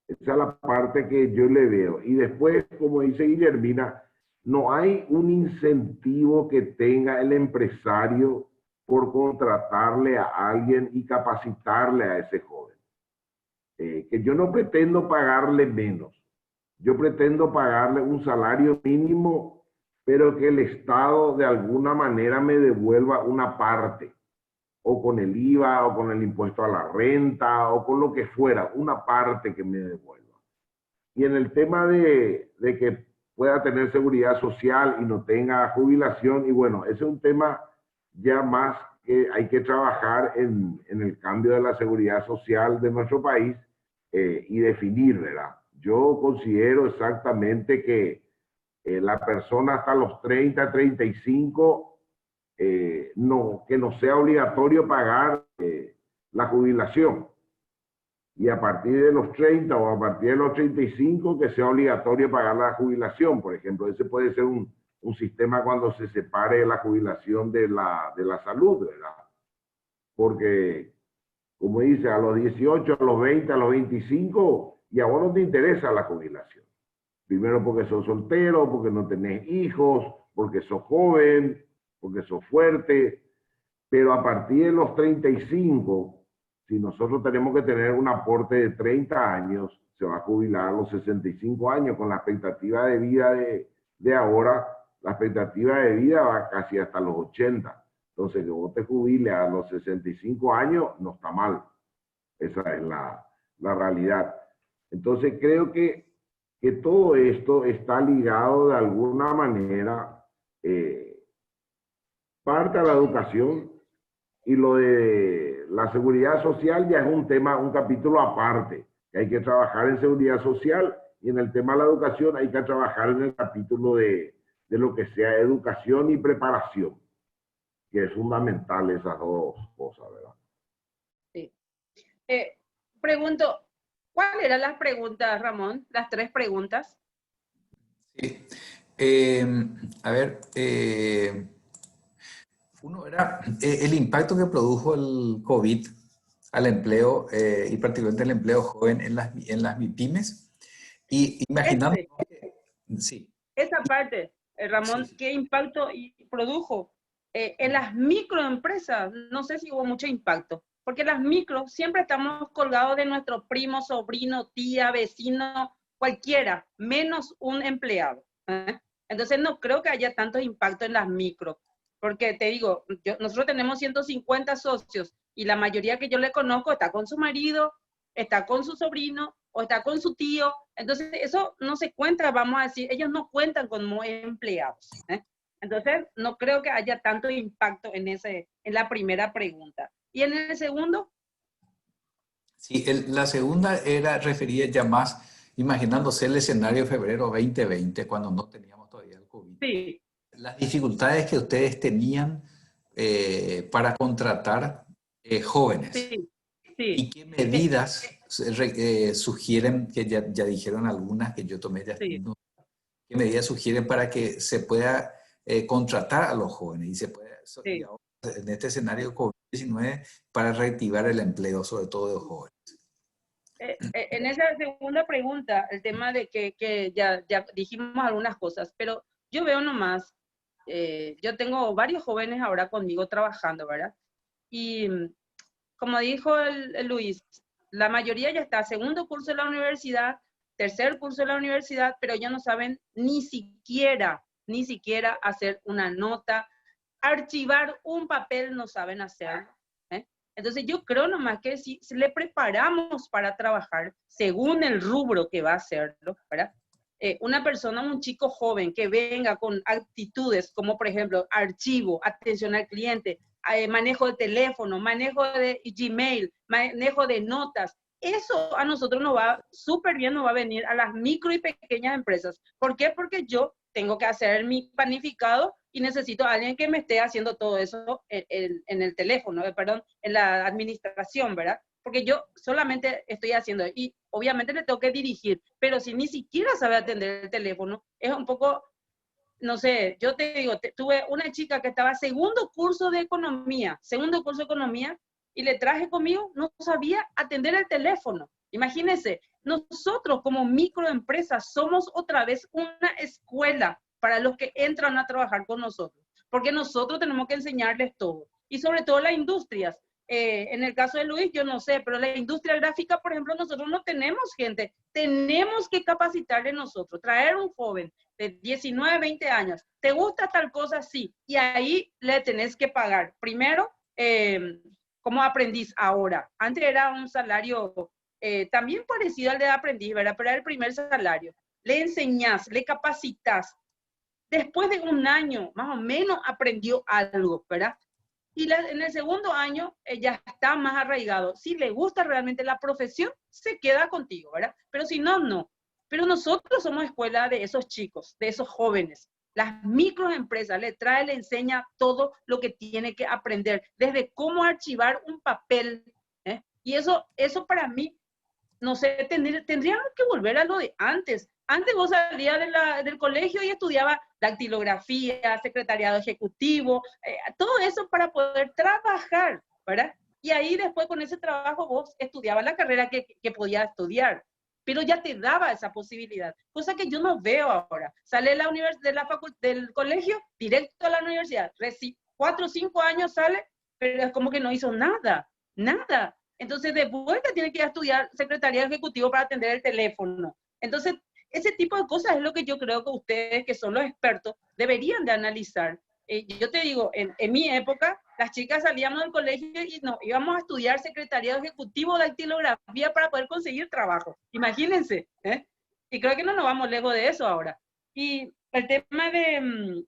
Speaker 2: Esa es la parte que yo le veo. Y después, como dice Guillermina, no hay un incentivo que tenga el empresario por contratarle a alguien y capacitarle a ese joven. Que yo no pretendo pagarle menos. Yo pretendo pagarle un salario mínimo, pero que el Estado de alguna manera me devuelva una parte, o con el IVA, o con el impuesto a la renta, o con lo que fuera, una parte que me devuelva. Y en el tema de que pueda tener seguridad social y no tenga jubilación, y bueno, ese es un tema ya más que hay que trabajar en el cambio de la seguridad social de nuestro país y definir, ¿verdad? Yo considero exactamente que la persona hasta los 30, 35, que no sea obligatorio pagar la jubilación. Y a partir de los 30 o a partir de los 35 que sea obligatorio pagar la jubilación. Por ejemplo, ese puede ser un sistema cuando se separe la jubilación de la salud, ¿verdad? Porque, como dice, a los 18, a los 20, a los 25, y a vos no te interesa la jubilación. Primero porque sos soltero, porque no tenés hijos, porque sos joven, porque sos fuerte. Pero a partir de los 35, si nosotros tenemos que tener un aporte de 30 años, se va a jubilar a los 65 años con la expectativa de vida de ahora. La expectativa de vida va casi hasta los 80. Entonces, que vos te jubiles a los 65 años no está mal. Esa es la realidad. Entonces, creo que todo esto está ligado de alguna manera parte a la educación, y lo de la seguridad social ya es un tema, un capítulo aparte, que hay que trabajar en seguridad social, y en el tema de la educación hay que trabajar en el capítulo de lo que sea educación y preparación, que es fundamental esas dos cosas, ¿verdad?
Speaker 4: Sí. Pregunto, ¿cuáles eran las preguntas, Ramón? Las 3 preguntas.
Speaker 1: Sí. A ver, uno era el impacto que produjo el COVID al empleo y particularmente el empleo joven en las MIPYMES. Y imaginando... Sí.
Speaker 4: Esa parte, Ramón,
Speaker 1: Sí.
Speaker 4: ¿qué impacto produjo? En las microempresas, no sé si hubo mucho impacto, porque las micros siempre estamos colgados de nuestro primo, sobrino, tía, vecino, cualquiera, menos un empleado. Entonces no creo que haya tanto impacto en las micros, porque te digo, nosotros tenemos 150 socios y la mayoría que yo le conozco está con su marido, está con su sobrino o está con su tío. Entonces eso no se cuenta, vamos a decir, ellos no cuentan como empleados. Entonces no creo que haya tanto impacto en la primera pregunta. ¿Y en el segundo?
Speaker 1: Sí, la segunda refería ya más imaginándose el escenario de febrero 2020, cuando no teníamos todavía el COVID.
Speaker 4: Sí.
Speaker 1: Las dificultades que ustedes tenían para contratar jóvenes.
Speaker 4: Sí, sí.
Speaker 1: ¿Y qué medidas sugieren, que ya dijeron algunas que yo tomé ya?
Speaker 4: Sí.
Speaker 1: ¿Qué medidas sugieren para que se pueda contratar a los jóvenes y se pueda y ahora, en este escenario de COVID-19, para reactivar el empleo, sobre todo de los jóvenes.
Speaker 4: En esa segunda pregunta, el tema de que ya dijimos algunas cosas, pero yo veo nomás, yo tengo varios jóvenes ahora conmigo trabajando, ¿verdad? Y como dijo el Luis, la mayoría ya está segundo curso de la universidad, tercer curso de la universidad, pero ya no saben ni siquiera hacer una nota, archivar un papel no saben hacer. Entonces yo creo nomás que si le preparamos para trabajar según el rubro que va a hacerlo, ¿verdad? Una persona, un chico joven que venga con actitudes como por ejemplo archivo, atención al cliente, manejo de teléfono, manejo de Gmail, manejo de notas, eso a nosotros nos va súper bien, nos va a venir a las micro y pequeñas empresas. ¿Por qué? Porque yo tengo que hacer mi planificado y necesito a alguien que me esté haciendo todo eso en el teléfono, perdón, en la administración, ¿verdad? Porque yo solamente estoy haciendo, y obviamente le tengo que dirigir, pero si ni siquiera sabe atender el teléfono, es un poco, no sé, yo te digo, tuve una chica que estaba segundo curso de economía, y le traje conmigo, no sabía atender el teléfono. Imagínense, nosotros como microempresas somos otra vez una escuela para los que entran a trabajar con nosotros, porque nosotros tenemos que enseñarles todo, y sobre todo las industrias. En el caso de Luis, yo no sé, pero la industria gráfica, por ejemplo, nosotros no tenemos gente, tenemos que capacitarle nosotros, traer un joven de 19, 20 años, ¿te gusta tal cosa? Sí, y ahí le tenés que pagar. Primero, como aprendiz ahora, antes era un salario también parecido al de aprendiz, ¿verdad? Pero era el primer salario. Le enseñás, le capacitas. Después de un año, más o menos, aprendió algo, ¿verdad? Y en el segundo año ya está más arraigado. Si le gusta realmente la profesión, se queda contigo, ¿verdad? Pero si no, no. Pero nosotros somos escuela de esos chicos, de esos jóvenes. Las microempresas le trae, le enseña todo lo que tiene que aprender, desde cómo archivar un papel. Y eso para mí, no sé, tendríamos que volver a lo de antes. Antes vos salías del colegio y estudiabas dactilografía, secretariado ejecutivo, todo eso para poder trabajar, ¿verdad? Y ahí después con ese trabajo vos estudiabas la carrera que podías estudiar, pero ya te daba esa posibilidad, cosa que yo no veo ahora. Sale del colegio directo a la universidad, 4 o 5 años sale, pero es como que no hizo nada. Entonces de vuelta tiene que ir a estudiar secretariado ejecutivo para atender el teléfono. Entonces, ese tipo de cosas es lo que yo creo que ustedes, que son los expertos, deberían de analizar. Yo te digo, en mi época, las chicas salíamos del colegio y no, íbamos a estudiar secretariado ejecutivo de dactilografía para poder conseguir trabajo. Imagínense, ¿eh? Y creo que no nos vamos lejos de eso ahora. Y el tema de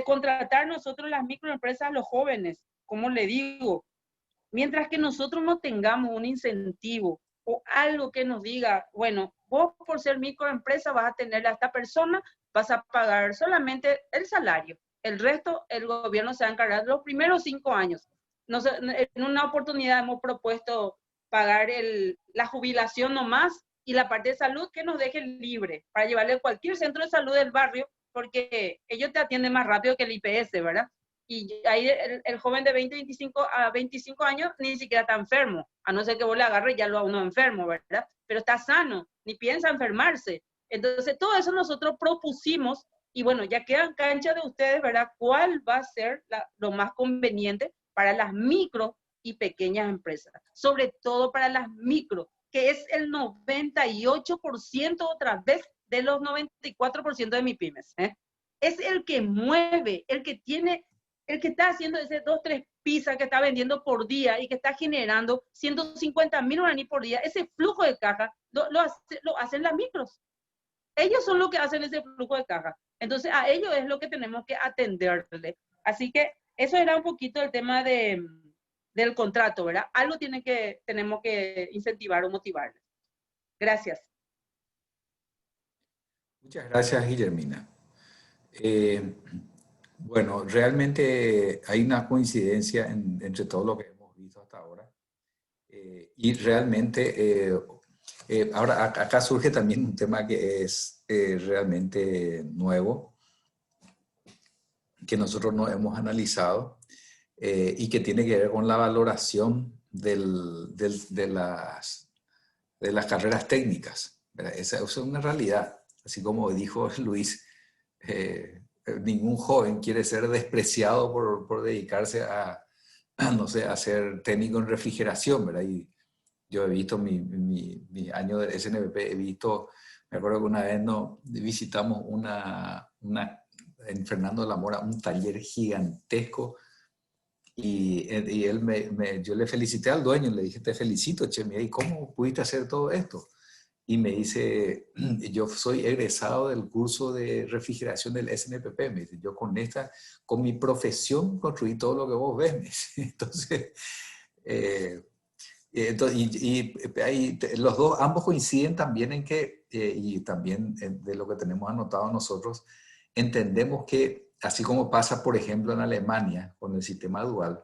Speaker 4: contratar nosotros las microempresas a los jóvenes, como le digo, mientras que nosotros no tengamos un incentivo o algo que nos diga, bueno, vos por ser microempresa vas a tener a esta persona, vas a pagar solamente el salario. El resto, el gobierno se va a encargar los primeros 5 años. En una oportunidad hemos propuesto pagar la jubilación nomás y la parte de salud que nos dejen libre para llevarle a cualquier centro de salud del barrio, porque ellos te atienden más rápido que el IPS, ¿verdad? Y ahí el joven de 25 a 25 años ni siquiera está enfermo, a no ser que vos le agarres ya lo a uno enfermo, ¿verdad? Pero está sano, ni piensa enfermarse. Entonces, todo eso nosotros propusimos, y bueno, ya queda en cancha de ustedes, ¿verdad? ¿Cuál va a ser lo más conveniente para las micro y pequeñas empresas? Sobre todo para las micro, que es el 98% otra vez de los 94% de mis pymes, ¿eh? Es el que mueve, el que está haciendo ese 2, 3 pizzas que está vendiendo por día y que está generando 150.000 guaraní por día, ese flujo de caja lo hacen las micros. Ellos son los que hacen ese flujo de caja. Entonces, a ellos es lo que tenemos que atenderle. Así que eso era un poquito el tema del contrato, ¿verdad? Algo tenemos que incentivar o motivar. Gracias.
Speaker 1: Muchas gracias, Guillermina. Bueno, realmente hay una coincidencia entre todo lo que hemos visto hasta ahora. Y realmente, ahora acá surge también un tema que es realmente nuevo. que nosotros no hemos analizado y que tiene que ver con la valoración de las carreras técnicas, ¿verdad? Esa es una realidad. Así como dijo Luis, ningún joven quiere ser despreciado por dedicarse no sé, a ser técnico en refrigeración, ¿verdad? Y yo he visto mi año del SNVP, he visto, me acuerdo que una vez visitamos en Fernando de la Mora, un taller gigantesco, y yo le felicité al dueño, le dije, te felicito, che, ¿y cómo pudiste hacer todo esto? Y me dice, yo soy egresado del curso de refrigeración del SNPP. Me dice, yo con mi profesión construí todo lo que vos ves. Me dice. Entonces, ambos coinciden también en que, y también de lo que tenemos anotado nosotros, entendemos que, así como pasa, por ejemplo, en Alemania con el sistema dual,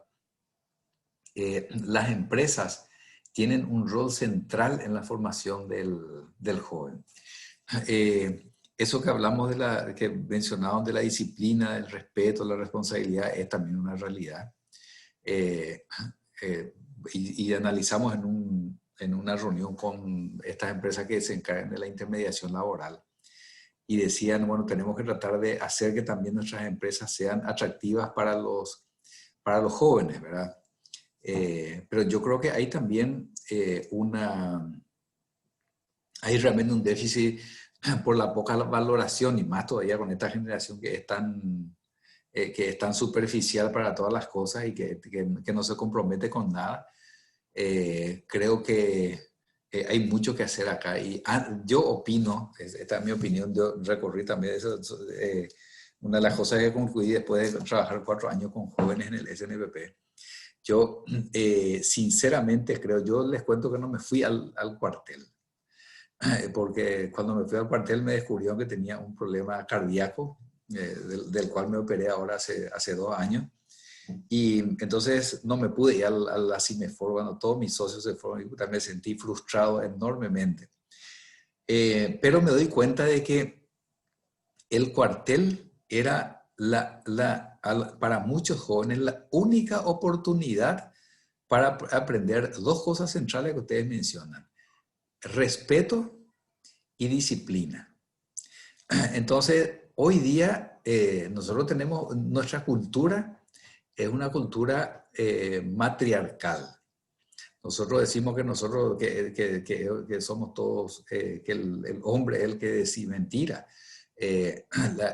Speaker 1: las empresas tienen un rol central en la formación del joven. Eso que hablamos que mencionaban de la disciplina, del respeto, la responsabilidad, es también una realidad. Y analizamos en una reunión con estas empresas que se encargan de la intermediación laboral y decían, bueno, tenemos que tratar de hacer que también nuestras empresas sean atractivas para los jóvenes, ¿verdad? Pero yo creo que hay también hay realmente un déficit por la poca valoración, y más todavía con esta generación que es tan superficial para todas las cosas y que no se compromete con nada. Creo que hay mucho que hacer acá. Y yo opino, esta es mi opinión, yo recorrí también eso, una de las cosas que concluí después de trabajar 4 años con jóvenes en el SNPP. Yo sinceramente creo, yo les cuento que no me fui al cuartel, porque cuando me fui al cuartel me descubrieron que tenía un problema cardíaco, del cual me operé ahora hace 2 años. Y entonces no me pude ir a la CIMEFOR cuando todos mis socios se fueron, y me sentí frustrado enormemente. Pero me doy cuenta de que el cuartel era para muchos jóvenes la única oportunidad para aprender 2 cosas centrales que ustedes mencionan: respeto y disciplina. Entonces, hoy día nosotros tenemos, nuestra cultura es una cultura matriarcal. Nosotros decimos que somos todos, que el hombre es el que decide. Mentira.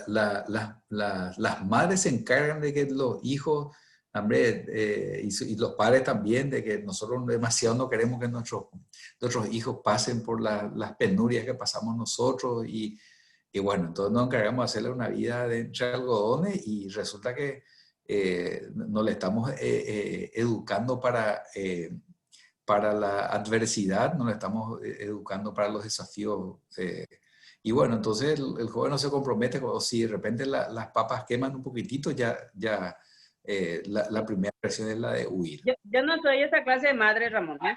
Speaker 1: Las madres se encargan de que los hijos, hombre, y los padres también, de que nosotros demasiado no queremos que nuestros hijos pasen por las penurias que pasamos nosotros, y bueno, entonces nos encargamos de hacerle una vida de entre algodones, y resulta que no le estamos educando para la adversidad, no le estamos educando para los desafíos. Y bueno, entonces el joven no se compromete, o si de repente las papas queman un poquitito, ya la primera impresión es la de huir.
Speaker 4: Yo no soy esa clase de madre, Ramón, ¿eh?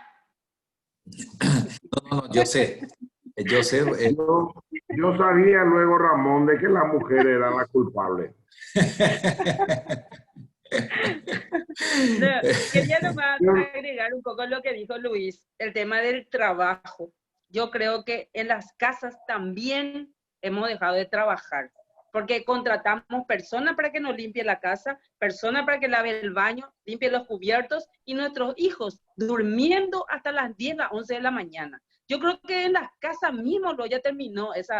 Speaker 1: No, yo sé. Yo
Speaker 2: sabía luego, Ramón, de que la mujer era la culpable.
Speaker 4: No, quería nomás agregar un poco lo que dijo Luis, el tema del trabajo. Yo creo que en las casas también hemos dejado de trabajar, porque contratamos personas para que nos limpie la casa, personas para que lave el baño, limpie los cubiertos, y nuestros hijos durmiendo hasta las 10, las 11 de la mañana. Yo creo que en las casas mismo ya terminó ese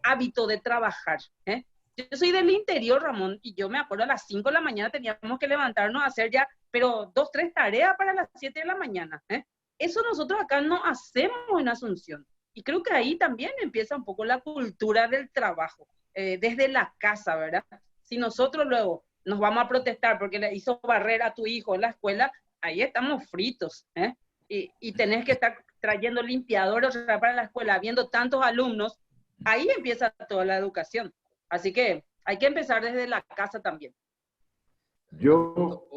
Speaker 4: hábito de trabajar, ¿eh? Yo soy del interior, Ramón, y yo me acuerdo a las 5 de la mañana teníamos que levantarnos a hacer ya, pero 2, 3 tareas para las 7 de la mañana, ¿eh? Eso nosotros acá no hacemos en Asunción. Y creo que ahí también empieza un poco la cultura del trabajo, desde la casa, ¿verdad? Si nosotros luego nos vamos a protestar porque le hizo barrer a tu hijo en la escuela, ahí estamos fritos, ¿eh? Y tenés que estar trayendo limpiadores para la escuela, viendo tantos alumnos, ahí empieza toda la educación. Así que hay que empezar desde la casa también.
Speaker 2: Yo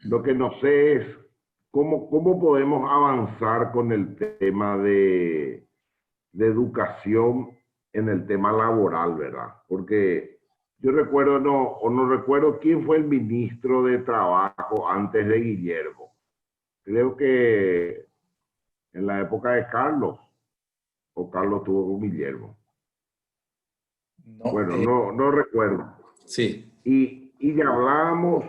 Speaker 2: lo que no sé es cómo podemos avanzar con el tema de educación en el tema laboral, ¿verdad? Porque yo recuerdo, no recuerdo quién fue el ministro de Trabajo antes de Guillermo. Creo que en la época de Carlos, o Carlos tuvo con Guillermo.
Speaker 1: No,
Speaker 2: Bueno, no recuerdo.
Speaker 1: sí.
Speaker 2: Y ya hablábamos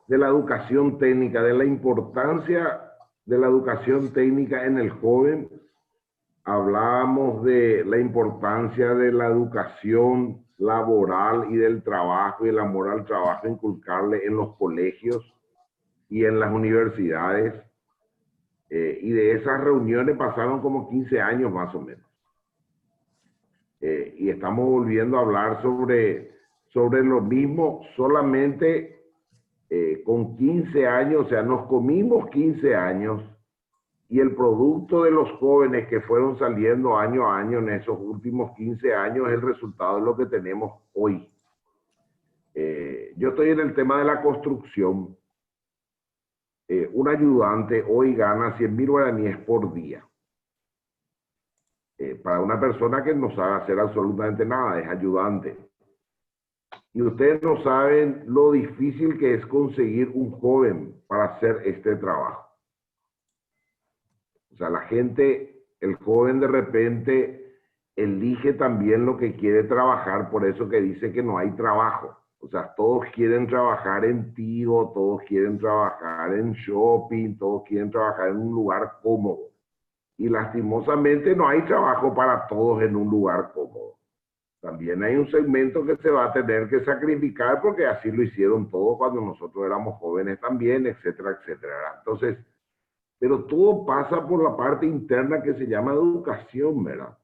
Speaker 2: de la educación técnica, de la importancia de la educación técnica en el joven. Hablábamos de la importancia de la educación laboral y del trabajo y el amor al trabajo, inculcarle en los colegios y en las universidades. Y de esas reuniones pasaron como 15 años más o menos. Y estamos volviendo a hablar sobre lo mismo, solamente con 15 años, o sea, nos comimos 15 años y el producto de los jóvenes que fueron saliendo año a año en esos últimos 15 años es el resultado de lo que tenemos hoy. Yo estoy en el tema de la construcción. Un ayudante hoy gana 100.000 guaraníes por día. Para una persona que no sabe hacer absolutamente nada, es ayudante. Y ustedes no saben lo difícil que es conseguir un joven para hacer este trabajo. O sea, la gente, el joven de repente elige también lo que quiere trabajar, por eso que dice que no hay trabajo. O sea, todos quieren trabajar en Tigo, todos quieren trabajar en shopping, todos quieren trabajar en un lugar cómodo. Y lastimosamente no hay trabajo para todos en un lugar cómodo. También hay un segmento que se va a tener que sacrificar porque así lo hicieron todos cuando nosotros éramos jóvenes también, etcétera, etcétera. Entonces, pero todo pasa por la parte interna que se llama educación, ¿verdad?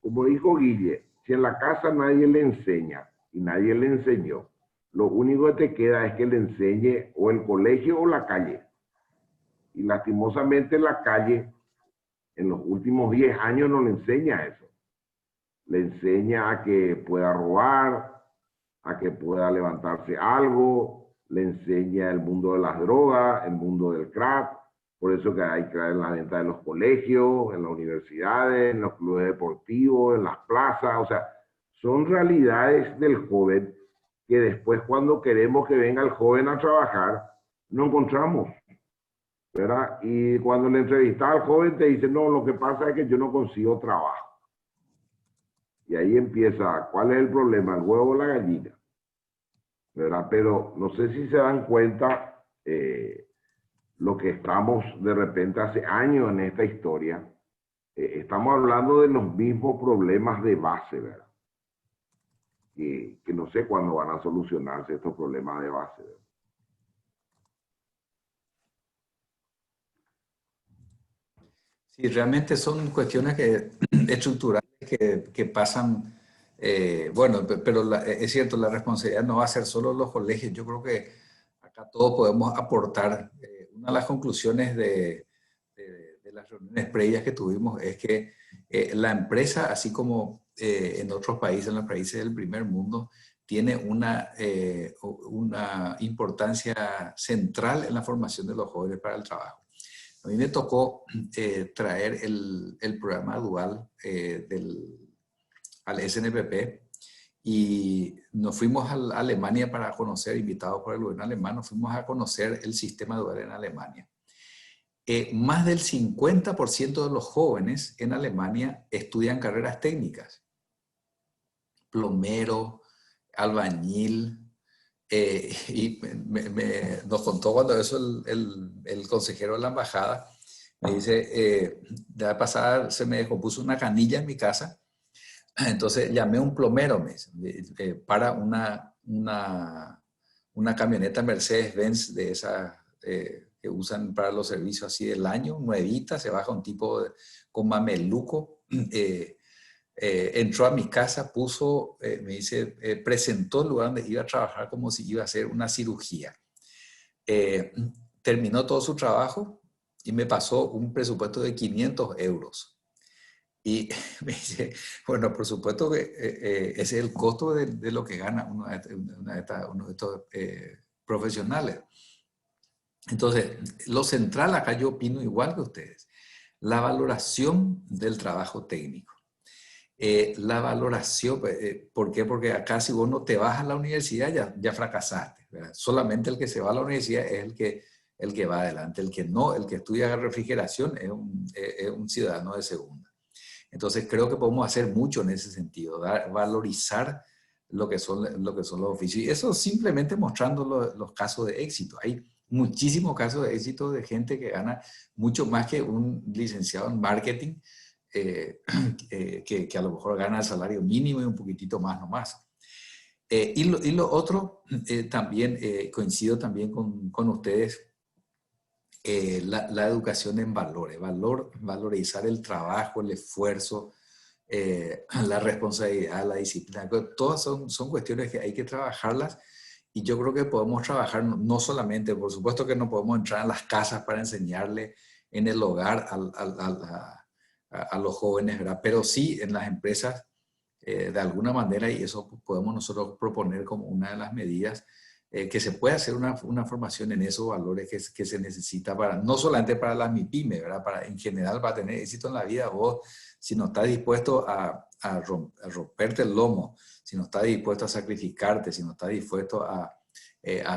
Speaker 2: Como dijo Guille, si en la casa nadie le enseña y nadie le enseñó, lo único que te queda es que le enseñe o el colegio o la calle. Y lastimosamente la calle en los últimos 10 años no le enseña eso. Le enseña a que pueda robar, a que pueda levantarse algo, le enseña el mundo de las drogas, el mundo del crack. Por eso que hay que en la venta de los colegios, en las universidades, en los clubes deportivos, en las plazas. O sea, son realidades del joven que después cuando queremos que venga el joven a trabajar, no encontramos, ¿verdad? Y cuando le entrevistas al joven te dice, no, lo que pasa es que yo no consigo trabajo. Y ahí empieza, ¿cuál es el problema? ¿El huevo o la gallina? ¿Verdad? Pero no sé si se dan cuenta lo que estamos de repente hace años en esta historia. Estamos hablando de los mismos problemas de base, ¿verdad? Que no sé cuándo van a solucionarse estos problemas de base, ¿verdad?
Speaker 1: Sí, realmente son cuestiones estructurales que pasan, bueno, pero es cierto, la responsabilidad no va a ser solo los colegios. Yo creo que acá todos podemos aportar. Una de las conclusiones de las reuniones previas que tuvimos es que la empresa, así como en otros países, en los países del primer mundo, tiene una importancia central en la formación de los jóvenes para el trabajo. A mí me tocó traer el programa dual al SNPP y nos fuimos a Alemania para conocer, invitados por el gobierno alemán, nos fuimos a conocer el sistema dual en Alemania. Más del 50% de los jóvenes en Alemania estudian carreras técnicas. Plomero, albañil, y nos contó cuando eso el consejero de la embajada, me dice, la pasada se me descompuso una canilla en mi casa, entonces llamé a un plomero para una camioneta Mercedes-Benz de esas que usan para los servicios así del año, nuevita, se baja un tipo con mameluco, entró a mi casa, puso, me dice, presentó el lugar donde iba a trabajar como si iba a hacer una cirugía. Terminó todo su trabajo y me pasó un presupuesto de 500 euros. Y me dice, bueno, por supuesto que ese es el costo de lo que gana uno de estos profesionales. Entonces, lo central acá yo opino igual que ustedes, la valoración del trabajo técnico. La valoración, ¿por qué? Porque acá si vos no te vas a la universidad ya fracasaste, ¿verdad? Solamente el que se va a la universidad es el que va adelante. El que no, el que estudia refrigeración es un ciudadano de segunda. Entonces creo que podemos hacer mucho en ese sentido, valorizar lo que son los oficios. Y eso simplemente mostrando los casos de éxito. Hay muchísimos casos de éxito de gente que gana mucho más que un licenciado en marketing, que a lo mejor gana el salario mínimo y un poquitito más nomás. Y lo otro, también coincido también con ustedes, la educación en valores, valorizar el trabajo, el esfuerzo, la responsabilidad, la disciplina. Todas son cuestiones que hay que trabajarlas, y yo creo que podemos trabajar no solamente, por supuesto que no podemos entrar en las casas para enseñarle en el hogar a los jóvenes, ¿verdad? Pero sí en las empresas, de alguna manera, y eso podemos nosotros proponer como una de las medidas, que se puede hacer una formación en esos valores que se necesita para, no solamente para las MIPYME, ¿verdad? En general, para tener éxito en la vida, vos, si no estás dispuesto a romperte el lomo, si no estás dispuesto a sacrificarte, si no estás dispuesto a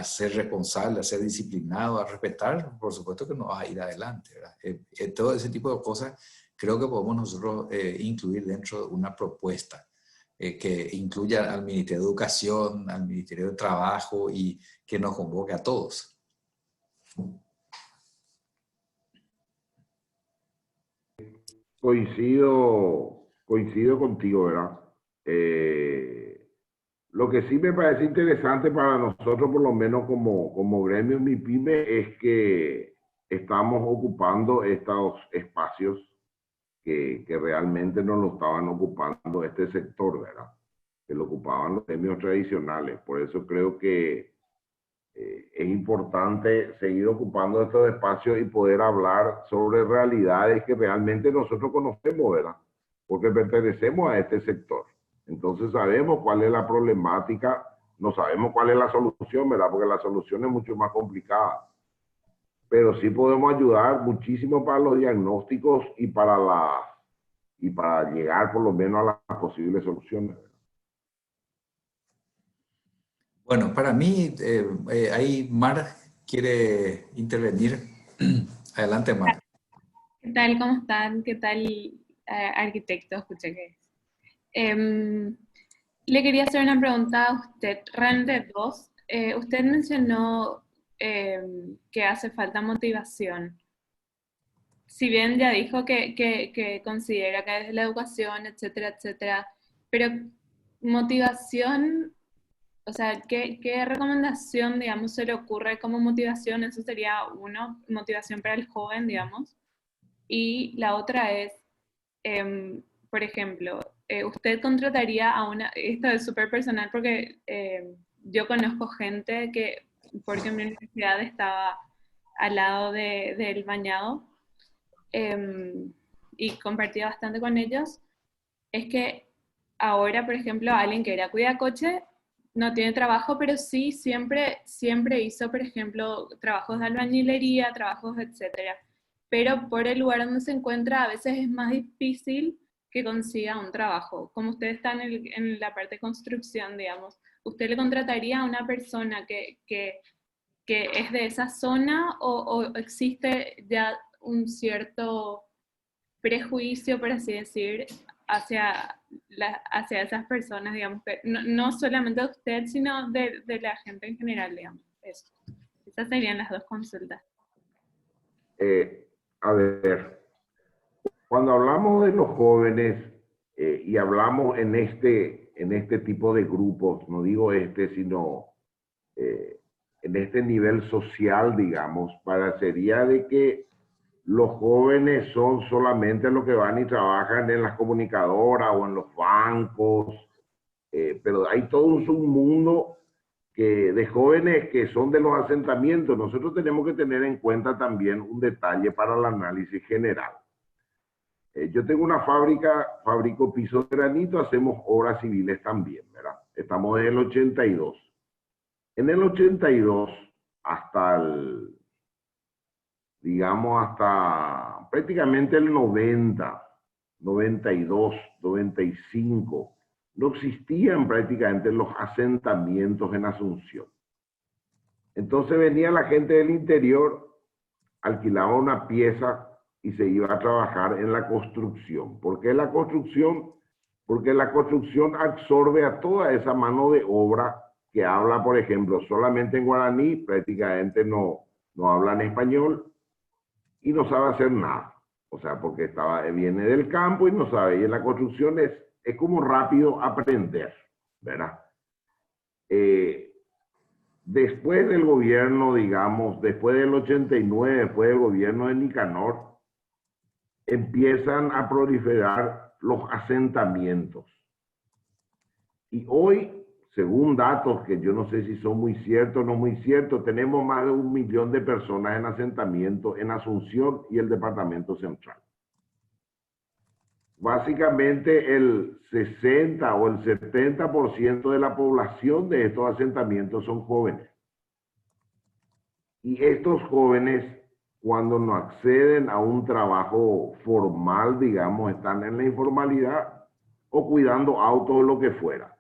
Speaker 1: ser responsable, a ser disciplinado, a respetar, por supuesto que no vas a ir adelante, ¿verdad? Todo ese tipo de cosas creo que podemos nosotros incluir dentro de una propuesta que incluya al Ministerio de Educación, al Ministerio de Trabajo, y que nos convoque a todos.
Speaker 2: Coincido contigo, ¿verdad? Lo que sí me parece interesante para nosotros, por lo menos como gremio MIPYME, es que estamos ocupando estos espacios que realmente no lo estaban ocupando este sector, ¿verdad? Que lo ocupaban los gremios tradicionales. Por eso creo que es importante seguir ocupando estos espacios y poder hablar sobre realidades que realmente nosotros conocemos, ¿verdad? Porque pertenecemos a este sector. Entonces sabemos cuál es la problemática, no sabemos cuál es la solución, ¿verdad? Porque la solución es mucho más complicada. Pero sí podemos ayudar muchísimo para los diagnósticos y para llegar por lo menos a las posibles soluciones.
Speaker 1: Bueno, para mí, ahí Mar quiere intervenir. Adelante, Mar.
Speaker 5: ¿Qué tal? ¿Cómo están? ¿Qué tal, arquitecto? Escuché que le quería hacer una pregunta a usted, realmente dos. Usted mencionó que hace falta motivación. Si bien ya dijo que considera que es la educación, etcétera, etcétera, pero motivación, o sea, ¿qué recomendación, digamos, se le ocurre como motivación? Eso sería uno, motivación para el joven, digamos. Y la otra es, por ejemplo, usted contrataría a una, esto es súper personal porque yo conozco gente que, porque mi universidad estaba al lado del bañado, y compartía bastante con ellos, es que ahora, por ejemplo, alguien que era cuidacoche no tiene trabajo, pero sí siempre hizo, por ejemplo, trabajos de albañilería, trabajos, etcétera. Pero por el lugar donde se encuentra, a veces es más difícil que consiga un trabajo. Como usted está en la parte de construcción, digamos, ¿usted le contrataría a una persona que es de esa zona o existe ya un cierto prejuicio, por así decir, hacia esas personas, digamos, que no solamente de usted, sino de la gente en general, digamos? Eso. Esas serían las dos consultas.
Speaker 2: A ver, cuando hablamos de los jóvenes y hablamos en este tipo de grupos, no digo sino en este nivel social, digamos, parecería de que los jóvenes son solamente los que van y trabajan en las comunicadoras o en los bancos, pero hay todo un submundo de jóvenes que son de los asentamientos. Nosotros tenemos que tener en cuenta también un detalle para el análisis general. Yo tengo una fábrica, fabrico pisos de granito, hacemos obras civiles también, ¿verdad? Estamos en el 82. En el 82 digamos hasta prácticamente el 90, 92, 95, no existían prácticamente los asentamientos en Asunción. Entonces venía la gente del interior, alquilaba una pieza y se iba a trabajar en la construcción. ¿Por qué la construcción? Porque la construcción absorbe a toda esa mano de obra que habla, por ejemplo, solamente en guaraní, prácticamente no hablan español y no sabe hacer nada. O sea, porque viene del campo y no sabe. Y en la construcción es como rápido aprender, ¿verdad? Después del gobierno, digamos, después del 89, después del gobierno de Nicanor, empiezan a proliferar los asentamientos. Y hoy, según datos que yo no sé si son muy ciertos o no muy ciertos, tenemos más de 1 millón de personas en asentamiento en Asunción y el departamento central. Básicamente el 60 o el 70% de la población de estos asentamientos son jóvenes. Y estos jóvenes, cuando no acceden a un trabajo formal, digamos, están en la informalidad o cuidando autos o lo que fuera.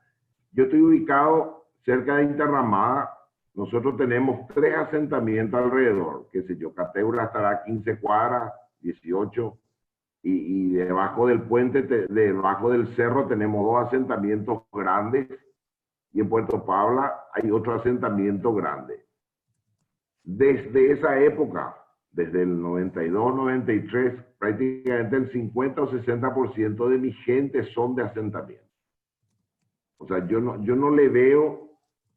Speaker 2: Yo estoy ubicado cerca de Interramada. Nosotros tenemos 3 asentamientos alrededor, qué sé yo, Cateura estará 15 cuadras, 18, y debajo del puente, debajo del cerro tenemos 2 asentamientos grandes, y en Puerto Pabla hay otro asentamiento grande. Desde esa época, desde el 92, 93, prácticamente el 50 o 60% de mi gente son de asentamiento. O sea, yo no le veo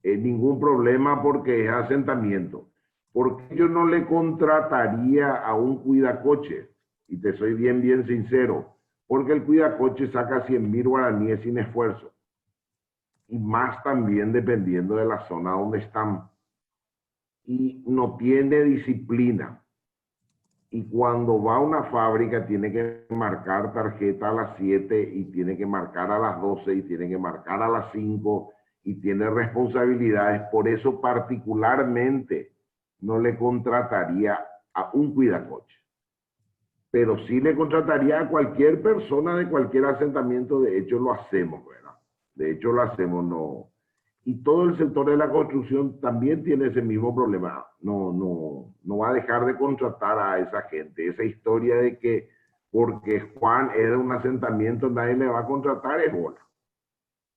Speaker 2: ningún problema porque es asentamiento. ¿Por qué yo no le contrataría a un cuidacoche? Y te soy bien sincero. Porque el cuidacoche saca 100.000 guaraníes sin esfuerzo. Y más también dependiendo de la zona donde están. Y no tiene disciplina. Y cuando va a una fábrica tiene que marcar tarjeta a las 7 y tiene que marcar a las 12 y tiene que marcar a las 5 y tiene responsabilidades. Por eso particularmente no le contrataría a un cuidacoche. Pero sí le contrataría a cualquier persona de cualquier asentamiento. De hecho lo hacemos, ¿verdad? De hecho lo hacemos, no. Y todo el sector de la construcción también tiene ese mismo problema. No va a dejar de contratar a esa gente. Esa historia de que porque Juan es de un asentamiento nadie le va a contratar es bola.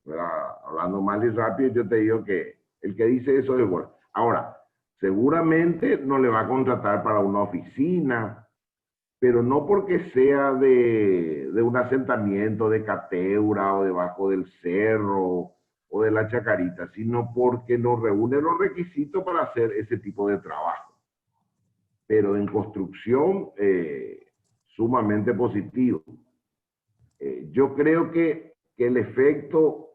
Speaker 2: ¿Verdad? Hablando mal y rápido, yo te digo que el que dice eso es bola. Ahora, seguramente no le va a contratar para una oficina, pero no porque sea de un asentamiento de Cateura o debajo del cerro o de la Chacarita, sino porque no reúne los requisitos para hacer ese tipo de trabajo. Pero en construcción, sumamente positivo. Yo creo que el efecto,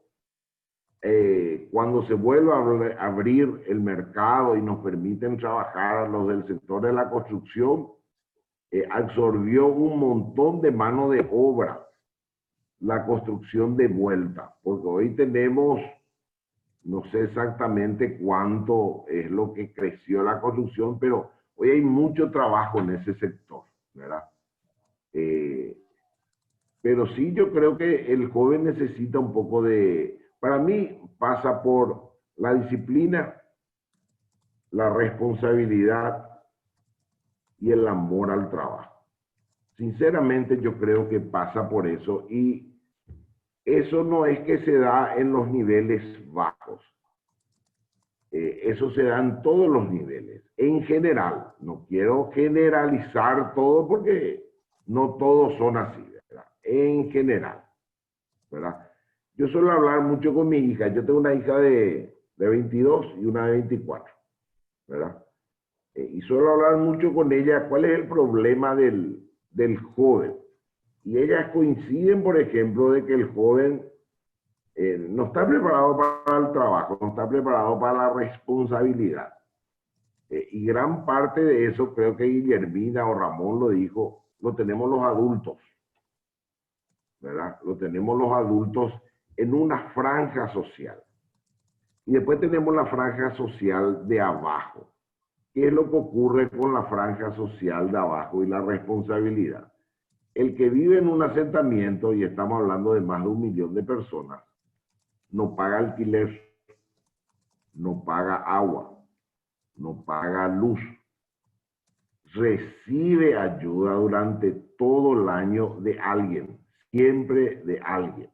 Speaker 2: cuando se vuelva a abrir el mercado y nos permiten trabajar a los del sector de la construcción, absorbió un montón de mano de obra la construcción de vuelta, porque hoy tenemos, no sé exactamente cuánto es lo que creció la construcción, pero hoy hay mucho trabajo en ese sector, ¿verdad? Pero sí, yo creo que el joven necesita un poco de, para mí pasa por la disciplina, la responsabilidad y el amor al trabajo. Sinceramente yo creo que pasa por eso, y eso no es que se da en los niveles bajos. Eso se da en todos los niveles, en general. No quiero generalizar todo porque no todos son así, ¿verdad? En general, ¿verdad? Yo suelo hablar mucho con mi hija. Yo tengo una hija de 22 y una de 24, ¿verdad? Y suelo hablar mucho con ella cuál es el problema del joven. Y ellas coinciden, por ejemplo, de que el joven no está preparado para el trabajo, no está preparado para la responsabilidad. Y gran parte de eso, creo que Guillermina o Ramón lo dijo, lo tenemos los adultos, ¿verdad? Lo tenemos los adultos en una franja social. Y después tenemos la franja social de abajo. ¿Qué es lo que ocurre con la franja social de abajo y la responsabilidad? El que vive en un asentamiento, y estamos hablando de más de 1 millón de personas, no paga alquiler, no paga agua, no paga luz, recibe ayuda durante todo el año de alguien, siempre de alguien.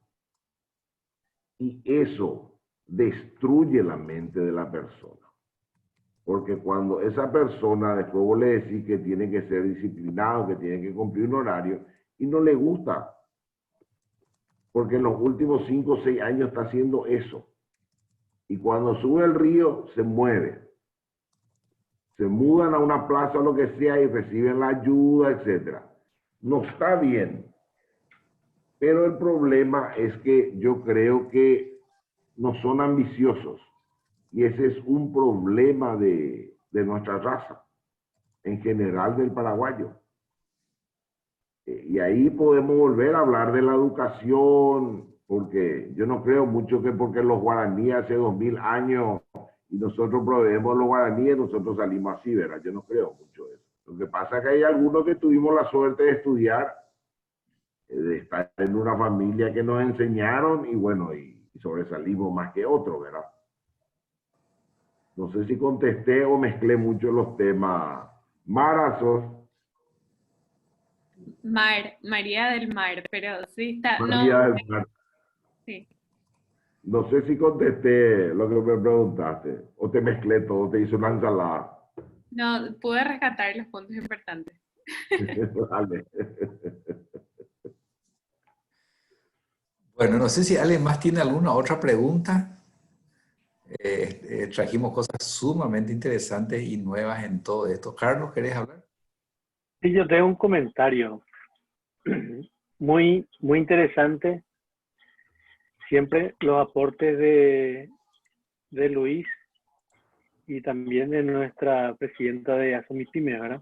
Speaker 2: Y eso destruye la mente de la persona. Porque cuando esa persona, después vos le decís que tiene que ser disciplinado, que tiene que cumplir un horario, y no le gusta. Porque en los últimos 5 o 6 años está haciendo eso. Y cuando sube el río, se mueve. Se mudan a una plaza o lo que sea y reciben la ayuda, etc. No está bien. Pero el problema es que yo creo que no son ambiciosos. Y ese es un problema de nuestra raza, en general del paraguayo. Y ahí podemos volver a hablar de la educación, porque yo no creo mucho que porque los guaraníes hace 2000 años y nosotros proveemos los guaraníes, nosotros salimos así, ¿verdad? Yo no creo mucho eso. Lo que pasa es que hay algunos que tuvimos la suerte de estudiar, de estar en una familia que nos enseñaron y bueno, y sobresalimos más que otros, ¿verdad? No sé si contesté o mezclé mucho los temas. Marazos.
Speaker 5: María del Mar, pero sí está,
Speaker 2: María
Speaker 5: no,
Speaker 2: del Mar.
Speaker 5: sí.
Speaker 2: No sé si contesté lo que me preguntaste o te mezclé todo, te hice una ensalada.
Speaker 5: No, pude rescatar los puntos importantes.
Speaker 2: Vale.
Speaker 1: Bueno, no sé si alguien más tiene alguna otra pregunta. Trajimos cosas sumamente interesantes y nuevas en todo esto. Carlos, ¿querés hablar?
Speaker 6: Sí, yo tengo un comentario muy interesante. Siempre los aportes de Luis y también de nuestra presidenta de Asomipyme, ¿verdad?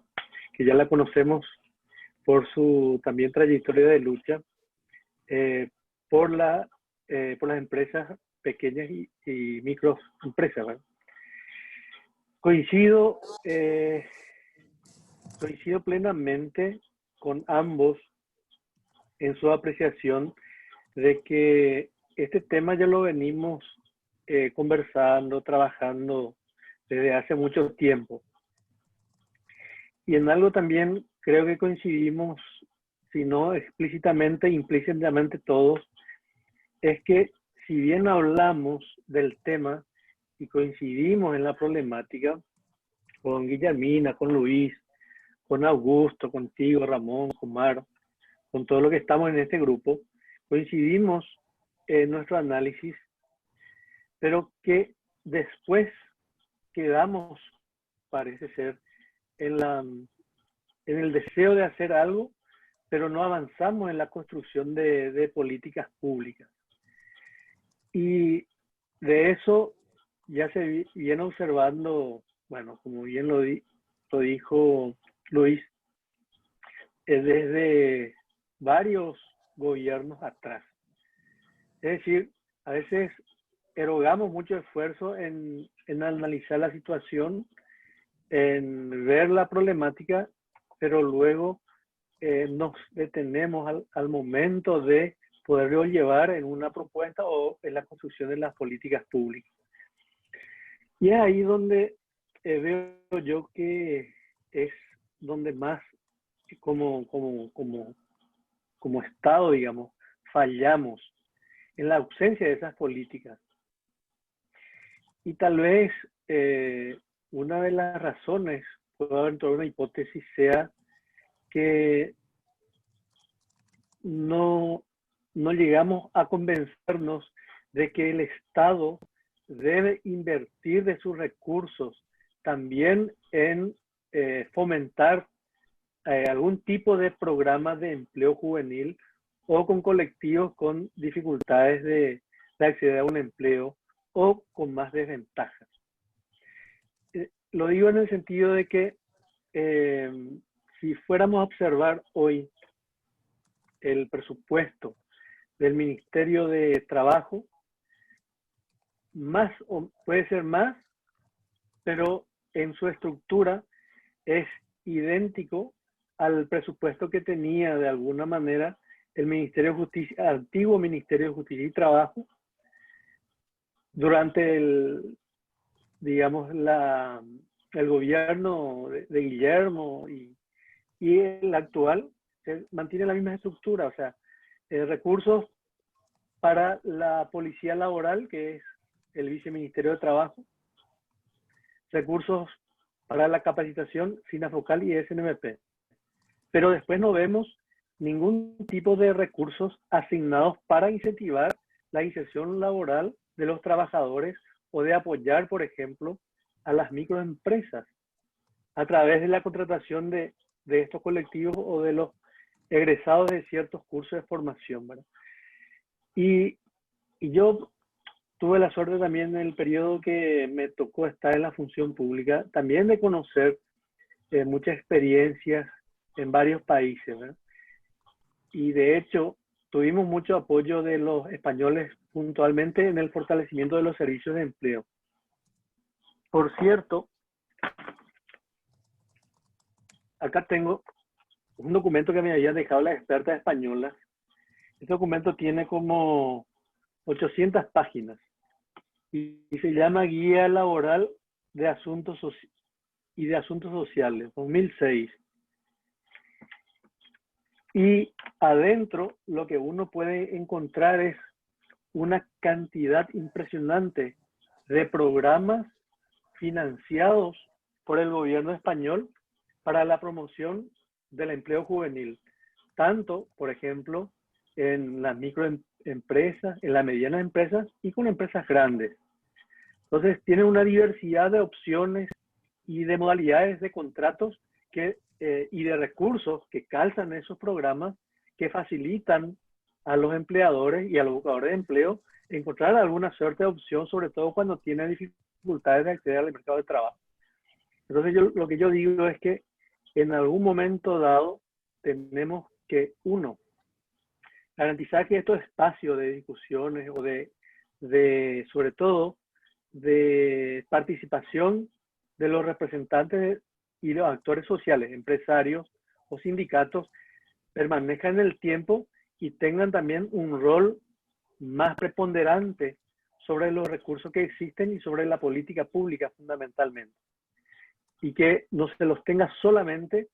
Speaker 6: Que ya la conocemos por su también trayectoria de lucha por las empresas pequeñas y microempresas, ¿verdad? Coincido plenamente con ambos en su apreciación de que este tema ya lo venimos conversando, trabajando desde hace mucho tiempo. Y en algo también creo que coincidimos, si no explícitamente, implícitamente todos, es que si bien hablamos del tema y coincidimos en la problemática, con Guillermina, con Luis, con Augusto, contigo, Ramón, con Mar, con todo lo que estamos en este grupo, coincidimos en nuestro análisis, pero que después quedamos, parece ser, en el deseo de hacer algo, pero no avanzamos en la construcción de políticas públicas. Y de eso ya se viene observando, bueno, como bien lo dijo Luis, desde varios gobiernos atrás. Es decir, a veces erogamos mucho esfuerzo en analizar la situación, en ver la problemática, pero luego nos detenemos al momento de poderlo llevar en una propuesta o en la construcción de las políticas públicas. Y es ahí donde veo yo que es donde más como Estado, digamos, fallamos en la ausencia de esas políticas. Y tal vez una de las razones, puedo haber toda una hipótesis, sea que no llegamos a convencernos de que el Estado debe invertir de sus recursos también en fomentar algún tipo de programa de empleo juvenil o con colectivos con dificultades de acceder a un empleo o con más desventajas. Lo digo en el sentido de que si fuéramos a observar hoy el presupuesto del Ministerio de Trabajo, más o puede ser más, pero en su estructura es idéntico al presupuesto que tenía de alguna manera el Ministerio de Justicia, antiguo Ministerio de Justicia y Trabajo, durante el, digamos, el gobierno de Guillermo y el actual, se mantiene la misma estructura, o sea, recursos para la policía laboral, que es el Viceministerio de Trabajo, recursos para la capacitación SINAFOCAL y SNMP. Pero después no vemos ningún tipo de recursos asignados para incentivar la inserción laboral de los trabajadores o de apoyar, por ejemplo, a las microempresas a través de la contratación de estos colectivos o de los egresados de ciertos cursos de formación, ¿verdad? Y yo tuve la suerte también en el periodo que me tocó estar en la función pública, también de conocer muchas experiencias en varios países, ¿verdad? Y de hecho, tuvimos mucho apoyo de los españoles puntualmente en el fortalecimiento de los servicios de empleo. Por cierto, acá tengo un documento que me habían dejado las expertas españolas. Este documento tiene como 800 páginas y se llama Guía Laboral de Asuntos Sociales, 2006. Y adentro lo que uno puede encontrar es una cantidad impresionante de programas financiados por el gobierno español para la promoción del empleo juvenil, tanto, por ejemplo, en las microempresas, en las medianas empresas y con empresas grandes. Entonces, tiene una diversidad de opciones y de modalidades de contratos y de recursos que calzan esos programas que facilitan a los empleadores y a los buscadores de empleo encontrar alguna suerte de opción, sobre todo cuando tienen dificultades de acceder al mercado de trabajo. Entonces, lo que yo digo es que en algún momento dado tenemos que, uno, garantizar que estos espacios de discusiones o sobre todo, de participación de los representantes y los actores sociales, empresarios o sindicatos, permanezcan en el tiempo y tengan también un rol más preponderante sobre los recursos que existen y sobre la política pública fundamentalmente. Y que no se los tenga solamente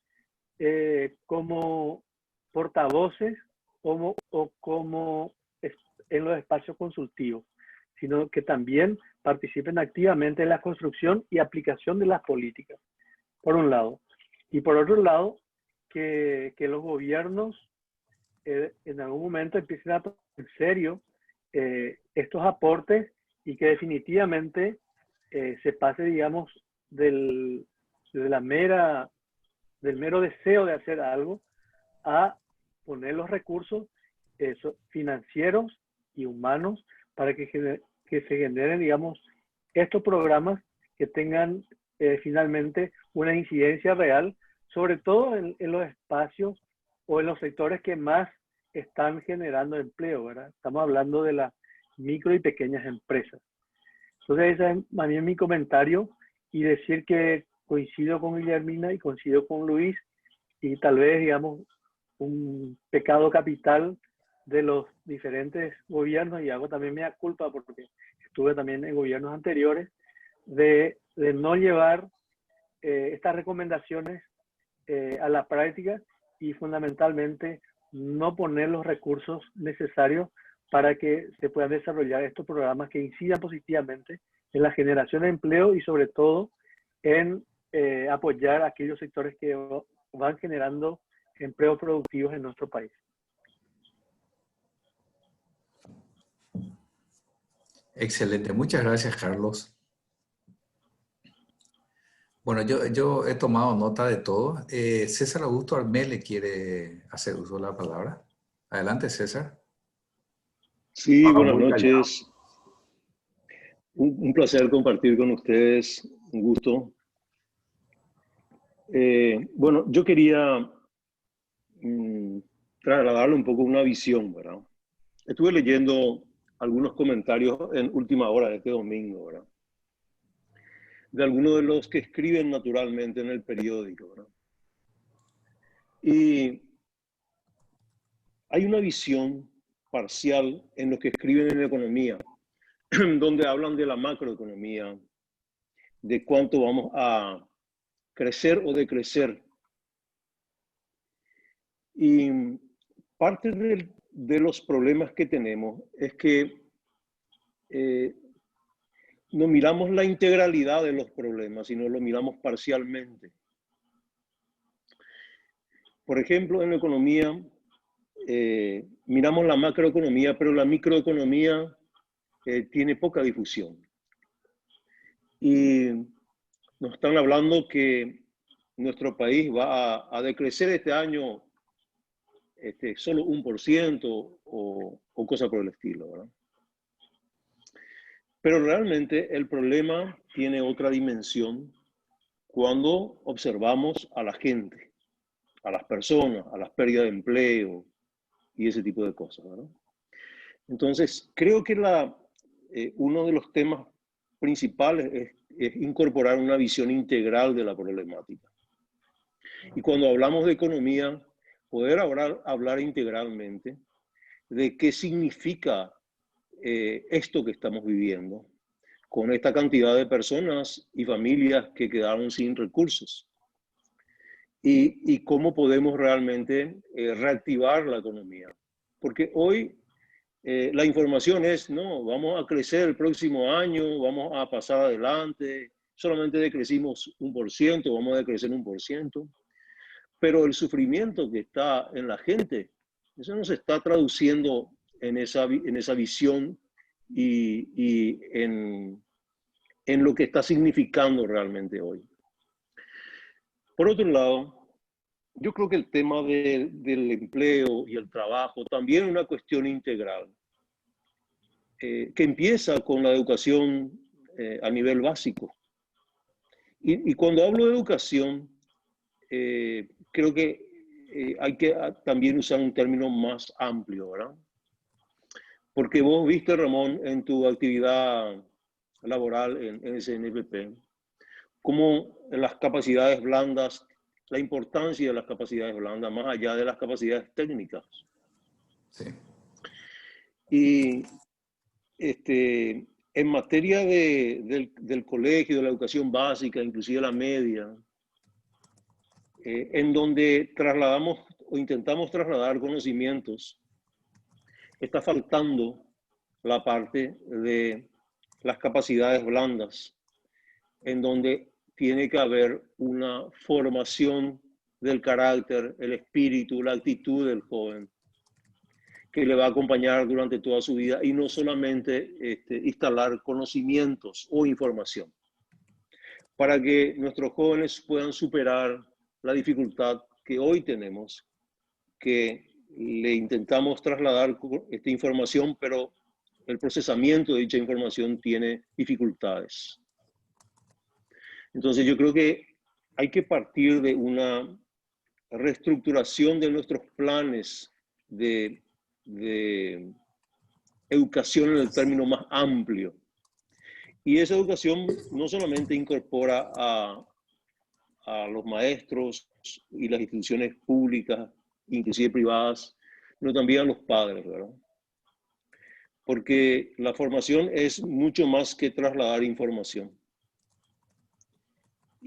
Speaker 6: como portavoces o como en los espacios consultivos, sino que también participen activamente en la construcción y aplicación de las políticas, por un lado. Y por otro lado, que los gobiernos en algún momento empiecen a tomar en serio estos aportes y que definitivamente se pase, digamos, del mero deseo de hacer algo a poner los recursos financieros y humanos para que se generen, digamos, estos programas que tengan finalmente una incidencia real, sobre todo en los espacios o en los sectores que más están generando empleo, ¿verdad? Estamos hablando de las micro y pequeñas empresas. Entonces, ese es más bien mi comentario, y decir que coincido con Guillermina y coincido con Luis, y tal vez, digamos, un pecado capital de los diferentes gobiernos, y hago también mea culpa porque estuve también en gobiernos anteriores, de no llevar estas recomendaciones a la práctica y fundamentalmente no poner los recursos necesarios para que se puedan desarrollar estos programas que incidan positivamente en la generación de empleo y sobre todo en apoyar a aquellos sectores que van generando empleos productivos en nuestro país.
Speaker 1: Excelente, muchas gracias, Carlos. Bueno, yo he tomado nota de todo. César Augusto Armele quiere hacer uso de la palabra. Adelante, César.
Speaker 7: Sí, buenas noches. Un placer compartir con ustedes, un gusto. Bueno, yo quería trasladarle un poco una visión, ¿verdad? Estuve leyendo algunos comentarios en última hora de este domingo, ¿verdad? De algunos de los que escriben naturalmente en el periódico, ¿verdad? Y hay una visión parcial en los que escriben en economía, donde hablan de la macroeconomía, de cuánto vamos a crecer o decrecer. Y parte de los problemas que tenemos es que no miramos la integralidad de los problemas, sino lo miramos parcialmente. Por ejemplo, en la economía, miramos la macroeconomía, pero la microeconomía tiene poca difusión. Y nos están hablando que nuestro país va a decrecer este año solo 1% o cosa por el estilo, ¿verdad? Pero realmente el problema tiene otra dimensión cuando observamos a la gente, a las personas, a las pérdidas de empleo y ese tipo de cosas, ¿verdad? Entonces, creo que uno de los temas principales es incorporar una visión integral de la problemática. Y cuando hablamos de economía, poder hablar integralmente de qué significa esto que estamos viviendo con esta cantidad de personas y familias que quedaron sin recursos. Y cómo podemos realmente reactivar la economía. Porque hoy la información es, no, vamos a crecer el próximo año, vamos a pasar adelante, solamente decrecimos 1%, vamos a decrecer 1%, pero el sufrimiento que está en la gente, eso no se está traduciendo en esa visión y en lo que está significando realmente hoy. Por otro lado, yo creo que el tema del empleo y el trabajo también es una cuestión integral, que empieza con la educación a nivel básico. Y cuando hablo de educación, creo que hay que también usar un término más amplio, ¿verdad? Porque vos viste, Ramón, en tu actividad laboral en SNPP, cómo las capacidades blandas, la importancia de las capacidades blandas, más allá de las capacidades técnicas.
Speaker 1: Sí.
Speaker 7: Y en materia del colegio, de la educación básica, inclusive la media, en donde trasladamos o intentamos trasladar conocimientos, está faltando la parte de las capacidades blandas, en donde tiene que haber una formación del carácter, el espíritu, la actitud del joven, que le va a acompañar durante toda su vida y no solamente instalar conocimientos o información, para que nuestros jóvenes puedan superar la dificultad que hoy tenemos, que le intentamos trasladar esta información, pero el procesamiento de dicha información tiene dificultades. Entonces yo creo que hay que partir de una reestructuración de nuestros planes de educación en el término más amplio. Y esa educación no solamente incorpora a los maestros y las instituciones públicas, inclusive privadas, sino también a los padres, ¿verdad? Porque la formación es mucho más que trasladar información.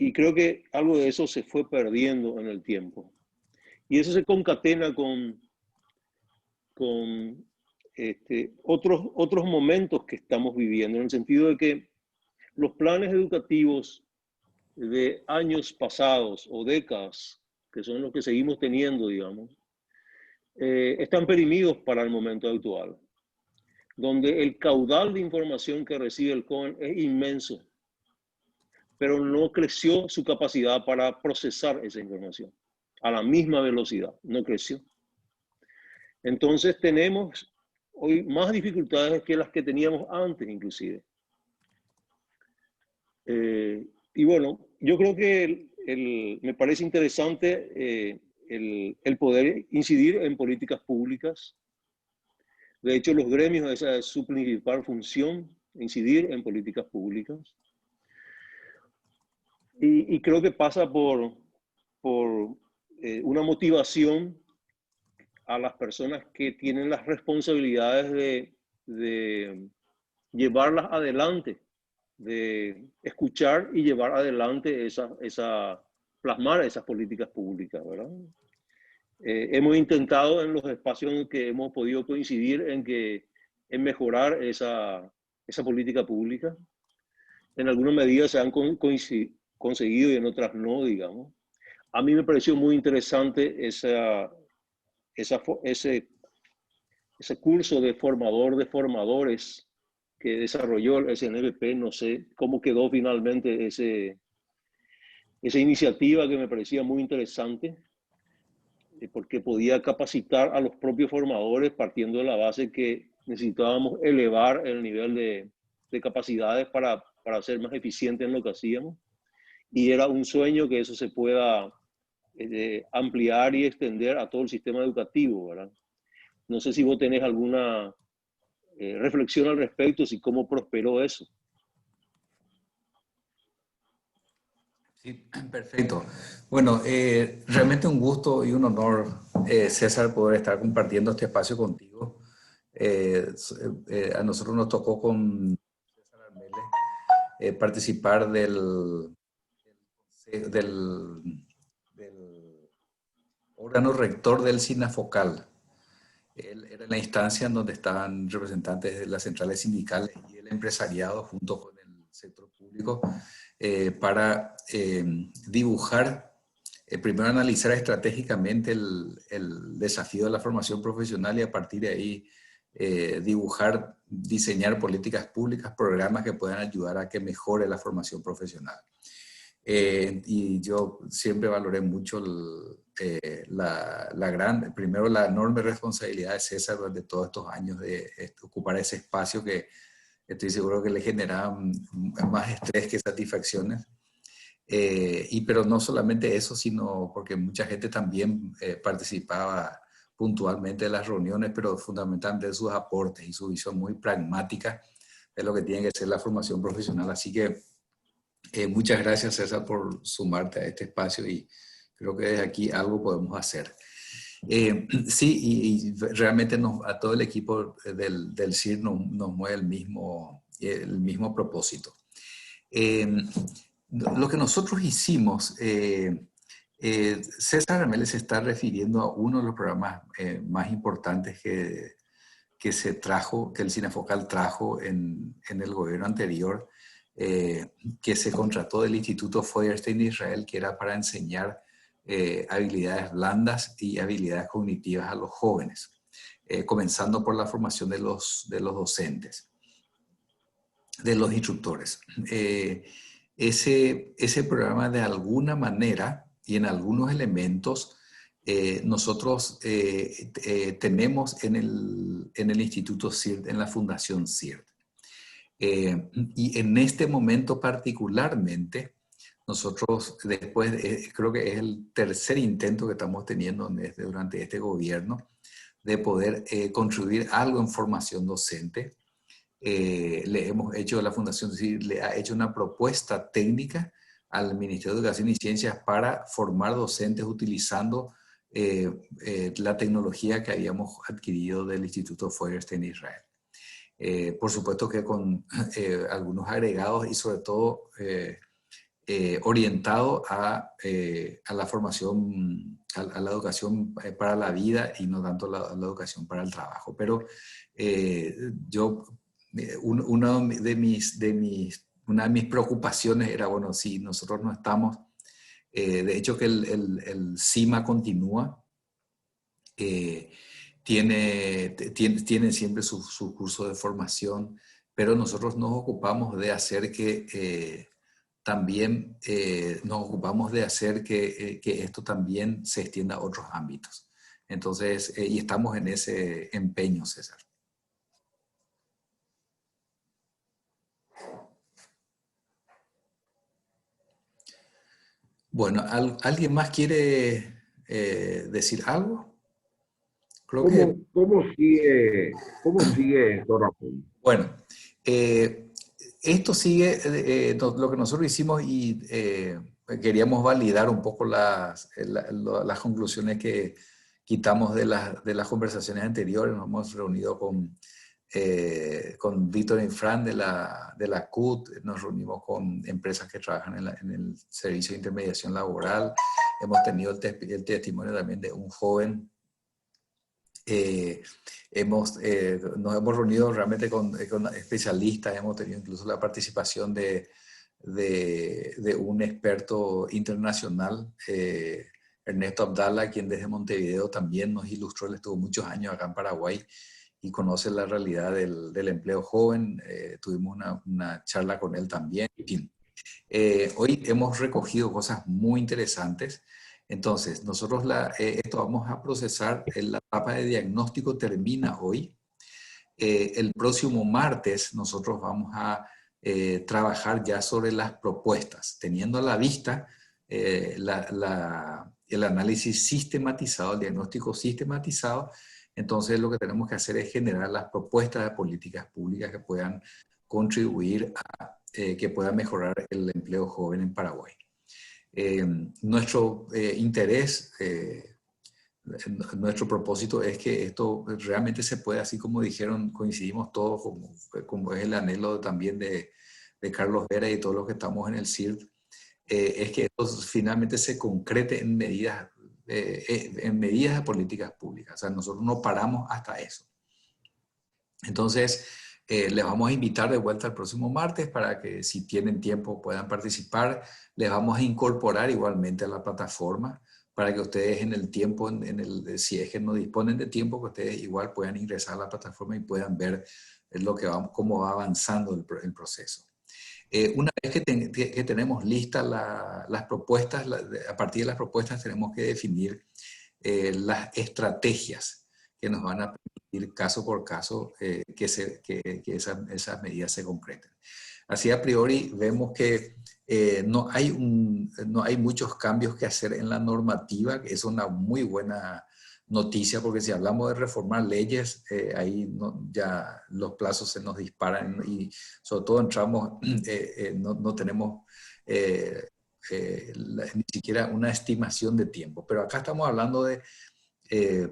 Speaker 7: Y creo que algo de eso se fue perdiendo en el tiempo. Y eso se concatena con otros momentos que estamos viviendo, en el sentido de que los planes educativos de años pasados o décadas, que son los que seguimos teniendo, digamos, están perimidos para el momento actual, donde el caudal de información que recibe el joven es inmenso, pero no creció su capacidad para procesar esa información a la misma velocidad, no creció. Entonces tenemos hoy más dificultades que las que teníamos antes, inclusive. Y bueno, yo creo que me parece interesante el poder incidir en políticas públicas. De hecho, los gremios, esa es su principal función, incidir en políticas públicas. Y creo que pasa por una motivación a las personas que tienen las responsabilidades de llevarlas adelante, de escuchar y llevar adelante plasmar esas políticas públicas, ¿verdad? Hemos intentado en los espacios en que hemos podido coincidir en mejorar esa política pública. En algunas medidas se han conseguido y en otras no, digamos. A mí me pareció muy interesante ese curso de formador de formadores que desarrolló el SNVP. No sé cómo quedó finalmente esa iniciativa, que me parecía muy interesante, porque podía capacitar a los propios formadores partiendo de la base que necesitábamos elevar el nivel de capacidades para ser más eficientes en lo que hacíamos. Y era un sueño que eso se pueda ampliar y extender a todo el sistema educativo, ¿verdad? No sé si vos tenés alguna reflexión al respecto, si cómo prosperó eso.
Speaker 1: Sí, perfecto. Bueno, realmente un gusto y un honor, César, poder estar compartiendo este espacio contigo. A nosotros nos tocó con César Armele participar del órgano rector del SINAFOCAL. Era la instancia en donde estaban representantes de las centrales sindicales y el empresariado junto con el sector público para dibujar, primero analizar estratégicamente el desafío de la formación profesional y a partir de ahí diseñar políticas públicas, programas que puedan ayudar a que mejore la formación profesional. Y yo siempre valoré mucho primero la enorme responsabilidad de César durante todos estos años de ocupar ese espacio que estoy seguro que le generaba más estrés que satisfacciones. Pero no solamente eso, sino porque mucha gente también participaba puntualmente de las reuniones, pero fundamentalmente de sus aportes y su visión muy pragmática de lo que tiene que ser la formación profesional. Así que muchas gracias, César, por sumarte a este espacio y creo que desde aquí algo podemos hacer. Sí, y realmente a todo el equipo del CIR nos mueve el mismo propósito. Lo que nosotros hicimos, César Armele se está refiriendo a uno de los programas más importantes que el SINAFOCAL trajo en el gobierno anterior, que se contrató del Instituto Feuerstein de Israel, que era para enseñar habilidades blandas y habilidades cognitivas a los jóvenes, comenzando por la formación de los docentes, de los instructores. Ese programa, de alguna manera y en algunos elementos, nosotros tenemos en el Instituto CIRT, en la Fundación CIRT. Y en este momento particularmente, nosotros después, creo que es el tercer intento que estamos teniendo durante este gobierno de poder contribuir algo en formación docente. Le hemos hecho, la Fundación CIRT le ha hecho una propuesta técnica al Ministerio de Educación y Ciencias para formar docentes utilizando la tecnología que habíamos adquirido del Instituto Feuerstein de Israel. Por supuesto que con algunos agregados y sobre todo orientado a la formación, a la educación para la vida y no tanto la educación para el trabajo. Pero una de mis preocupaciones era, bueno, si nosotros no estamos, de hecho que el CIMA continúa, tienen siempre su curso de formación, pero nosotros nos ocupamos de hacer que esto también se extienda a otros ámbitos. Entonces, y estamos en ese empeño, César. Bueno, ¿alguien más quiere decir algo?
Speaker 2: ¿Cómo sigue esto, Rafael?
Speaker 1: Bueno, esto sigue lo que nosotros hicimos y queríamos validar un poco las conclusiones que quitamos de las conversaciones anteriores. Nos hemos reunido con Víctor y Fran de la CUT, nos reunimos con empresas que trabajan en el servicio de intermediación laboral, hemos tenido el testimonio también de un joven. Nos hemos reunido realmente con especialistas, hemos tenido incluso la participación de un experto internacional, Ernesto Abdala, quien desde Montevideo también nos ilustró. Él estuvo muchos años acá en Paraguay y conoce la realidad del empleo joven. Tuvimos una charla con él también. En fin, hoy hemos recogido cosas muy interesantes. Entonces, nosotros esto vamos a procesar, la etapa de diagnóstico termina hoy. El próximo martes nosotros vamos a trabajar ya sobre las propuestas, teniendo a la vista el análisis sistematizado, el diagnóstico sistematizado. Entonces lo que tenemos que hacer es generar las propuestas de políticas públicas que puedan contribuir a que pueda mejorar el empleo joven en Paraguay. Nuestro interés, nuestro propósito es que esto realmente se pueda, así como dijeron, coincidimos todos, como es el anhelo también de Carlos Vera y todos los que estamos en el CIRT, es que esto finalmente se concrete en medidas de políticas públicas. O sea, nosotros no paramos hasta eso. Entonces, les vamos a invitar de vuelta el próximo martes para que si tienen tiempo puedan participar. Les vamos a incorporar igualmente a la plataforma para que ustedes en el tiempo, si es que no disponen de tiempo, que ustedes igual puedan ingresar a la plataforma y puedan ver cómo va avanzando el proceso. Una vez que tenemos listas las propuestas, a partir de las propuestas tenemos que definir las estrategias que nos van a permitir caso por caso que esas medidas se concreten. Así a priori vemos que no hay muchos cambios que hacer en la normativa, que es una muy buena noticia, porque si hablamos de reformar leyes, ahí ya los plazos se nos disparan y sobre todo entramos, no tenemos ni siquiera una estimación de tiempo. Pero acá estamos hablando de,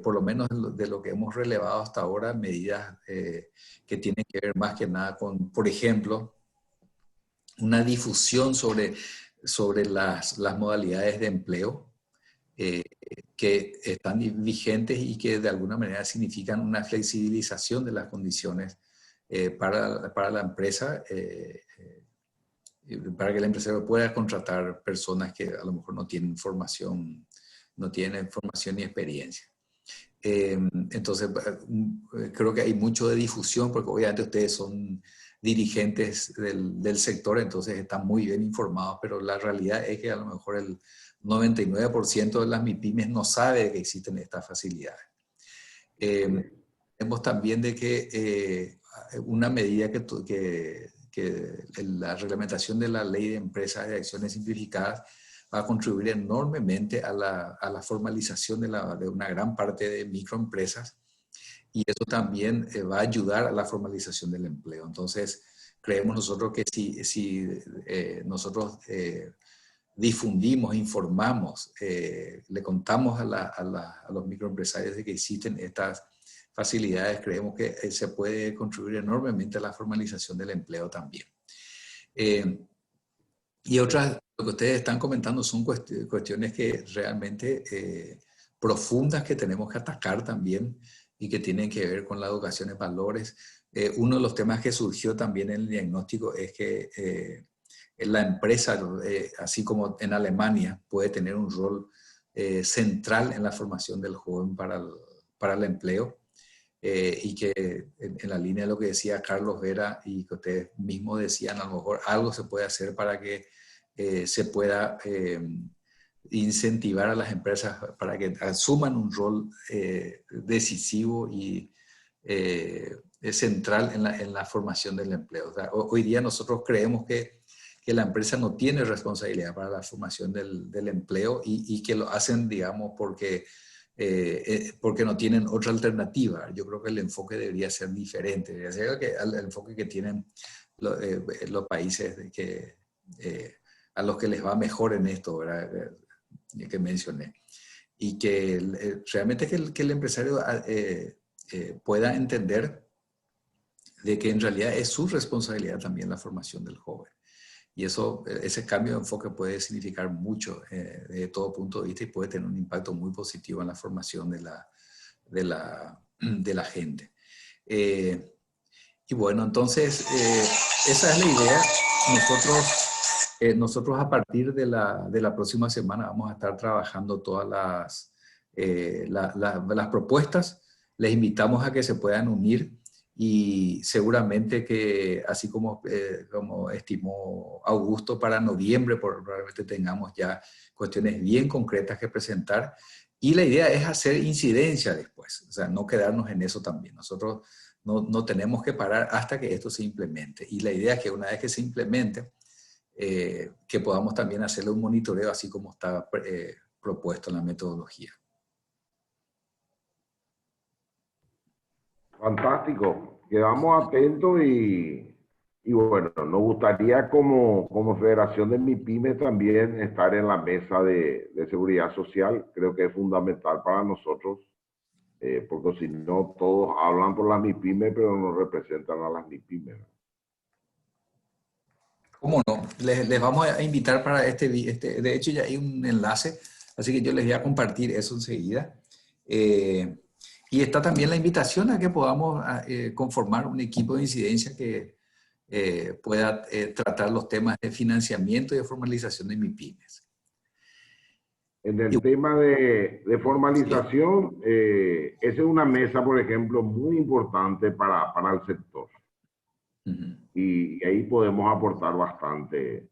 Speaker 1: por lo menos de lo que hemos relevado hasta ahora, medidas que tienen que ver más que nada con, por ejemplo, una difusión sobre las modalidades de empleo que están vigentes y que de alguna manera significan una flexibilización de las condiciones para la empresa, para que el empresario pueda contratar personas que a lo mejor no tienen formación ni experiencia. Entonces, creo que hay mucho de difusión, porque obviamente ustedes son dirigentes del sector, entonces están muy bien informados, pero la realidad es que a lo mejor el 99% de las MIPYMES no sabe que existen estas facilidades. Vemos también de que una medida que la reglamentación de la Ley de Empresas de Acciones Simplificadas va a contribuir enormemente a la formalización de una gran parte de microempresas, y eso también va a ayudar a la formalización del empleo. Entonces, creemos nosotros que si nosotros difundimos, informamos, le contamos a los microempresarios de que existen estas facilidades, creemos que se puede contribuir enormemente a la formalización del empleo también. Y otras, lo que ustedes están comentando son cuestiones que realmente profundas que tenemos que atacar también y que tienen que ver con la educación en valores. Uno de los temas que surgió también en el diagnóstico es que la empresa, así como en Alemania, puede tener un rol central en la formación del joven para el empleo, y que en la línea de lo que decía Carlos Vera y que ustedes mismos decían, a lo mejor algo se puede hacer para que se pueda incentivar a las empresas para que asuman un rol decisivo y central en la formación del empleo. O sea, hoy día nosotros creemos que la empresa no tiene responsabilidad para la formación del empleo y que lo hacen, digamos, porque no tienen otra alternativa. Yo creo que el enfoque debería ser diferente, debería ser el enfoque que tienen los países a los que les va mejor en esto, ¿verdad? Que mencioné. Y que realmente que el empresario pueda entender de que en realidad es su responsabilidad también la formación del joven. Y ese cambio de enfoque puede significar mucho de todo punto de vista y puede tener un impacto muy positivo en la formación de la gente. Y bueno, entonces, esa es la idea. Nosotros a partir de la próxima semana vamos a estar trabajando todas las propuestas. Les invitamos a que se puedan unir y seguramente que, así como estimó Augusto, para noviembre probablemente tengamos ya cuestiones bien concretas que presentar. Y la idea es hacer incidencia después, o sea, no quedarnos en eso también. Nosotros no tenemos que parar hasta que esto se implemente. Y la idea es que una vez que se implemente, que podamos también hacerle un monitoreo así como está propuesto en la metodología.
Speaker 2: Fantástico. Quedamos atentos y bueno, nos gustaría como Federación de MIPYMES también estar en la mesa de seguridad social. Creo que es fundamental para nosotros, porque si no, todos hablan por las MIPYMES, pero no representan a las MIPYMES.
Speaker 1: ¿Cómo no? Les vamos a invitar para de hecho ya hay un enlace, así que yo les voy a compartir eso enseguida. Y está también la invitación a que podamos conformar un equipo de incidencia que pueda tratar los temas de financiamiento y de formalización de MIPYMES.
Speaker 2: En el tema de formalización, esa es una mesa, por ejemplo, muy importante para el sector. Y ahí podemos aportar bastante,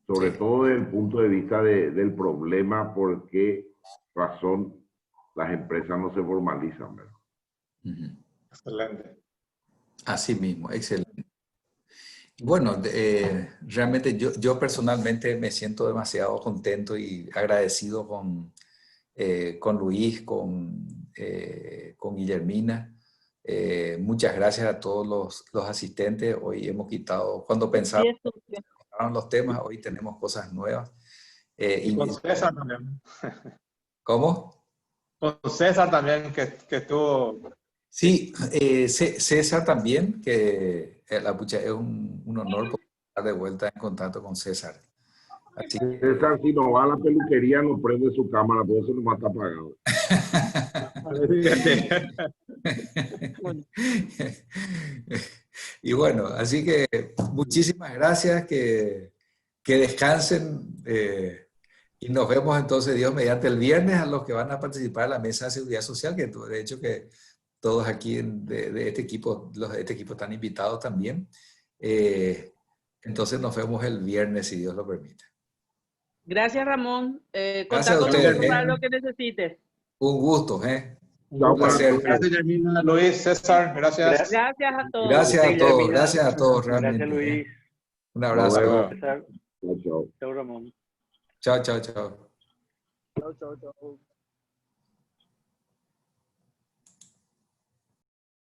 Speaker 2: sobre todo desde el punto de vista del problema, por qué razón las empresas no se formalizan, ¿verdad?
Speaker 8: Excelente.
Speaker 1: Así mismo, excelente. Bueno, realmente yo personalmente me siento demasiado contento y agradecido con Luis, con Guillermina. Muchas gracias a todos los asistentes. Hoy hemos quitado, cuando pensábamos los temas, hoy tenemos cosas nuevas.
Speaker 8: Y con César también.
Speaker 1: ¿Cómo?
Speaker 8: Con César también, que estuvo...
Speaker 1: Sí, César también, que es un honor poder estar de vuelta en contacto con César. Así que...
Speaker 2: César, si no va a la peluquería, no prende su cámara, por eso no está apagado.
Speaker 1: Y bueno, así que muchísimas gracias, que descansen y nos vemos entonces, Dios mediante, el viernes a los que van a participar en la mesa de seguridad social, que de hecho que todos aquí de este equipo, los de este equipo están invitados también. Entonces nos vemos el viernes, si Dios lo permite.
Speaker 4: Gracias, Ramón.
Speaker 1: Gracias
Speaker 4: Contá
Speaker 1: a ustedes,
Speaker 4: conmigo para lo que necesites.
Speaker 1: Un gusto,
Speaker 2: Un
Speaker 1: placer.
Speaker 8: Gracias, Yamina, Luis, César, gracias.
Speaker 4: Gracias a todos.
Speaker 1: Gracias a todos realmente.
Speaker 6: Gracias, Luis.
Speaker 1: Un abrazo.
Speaker 2: Chao, chao.
Speaker 6: Chao, Ramón.
Speaker 1: Chao.
Speaker 9: Chao, chao, chao.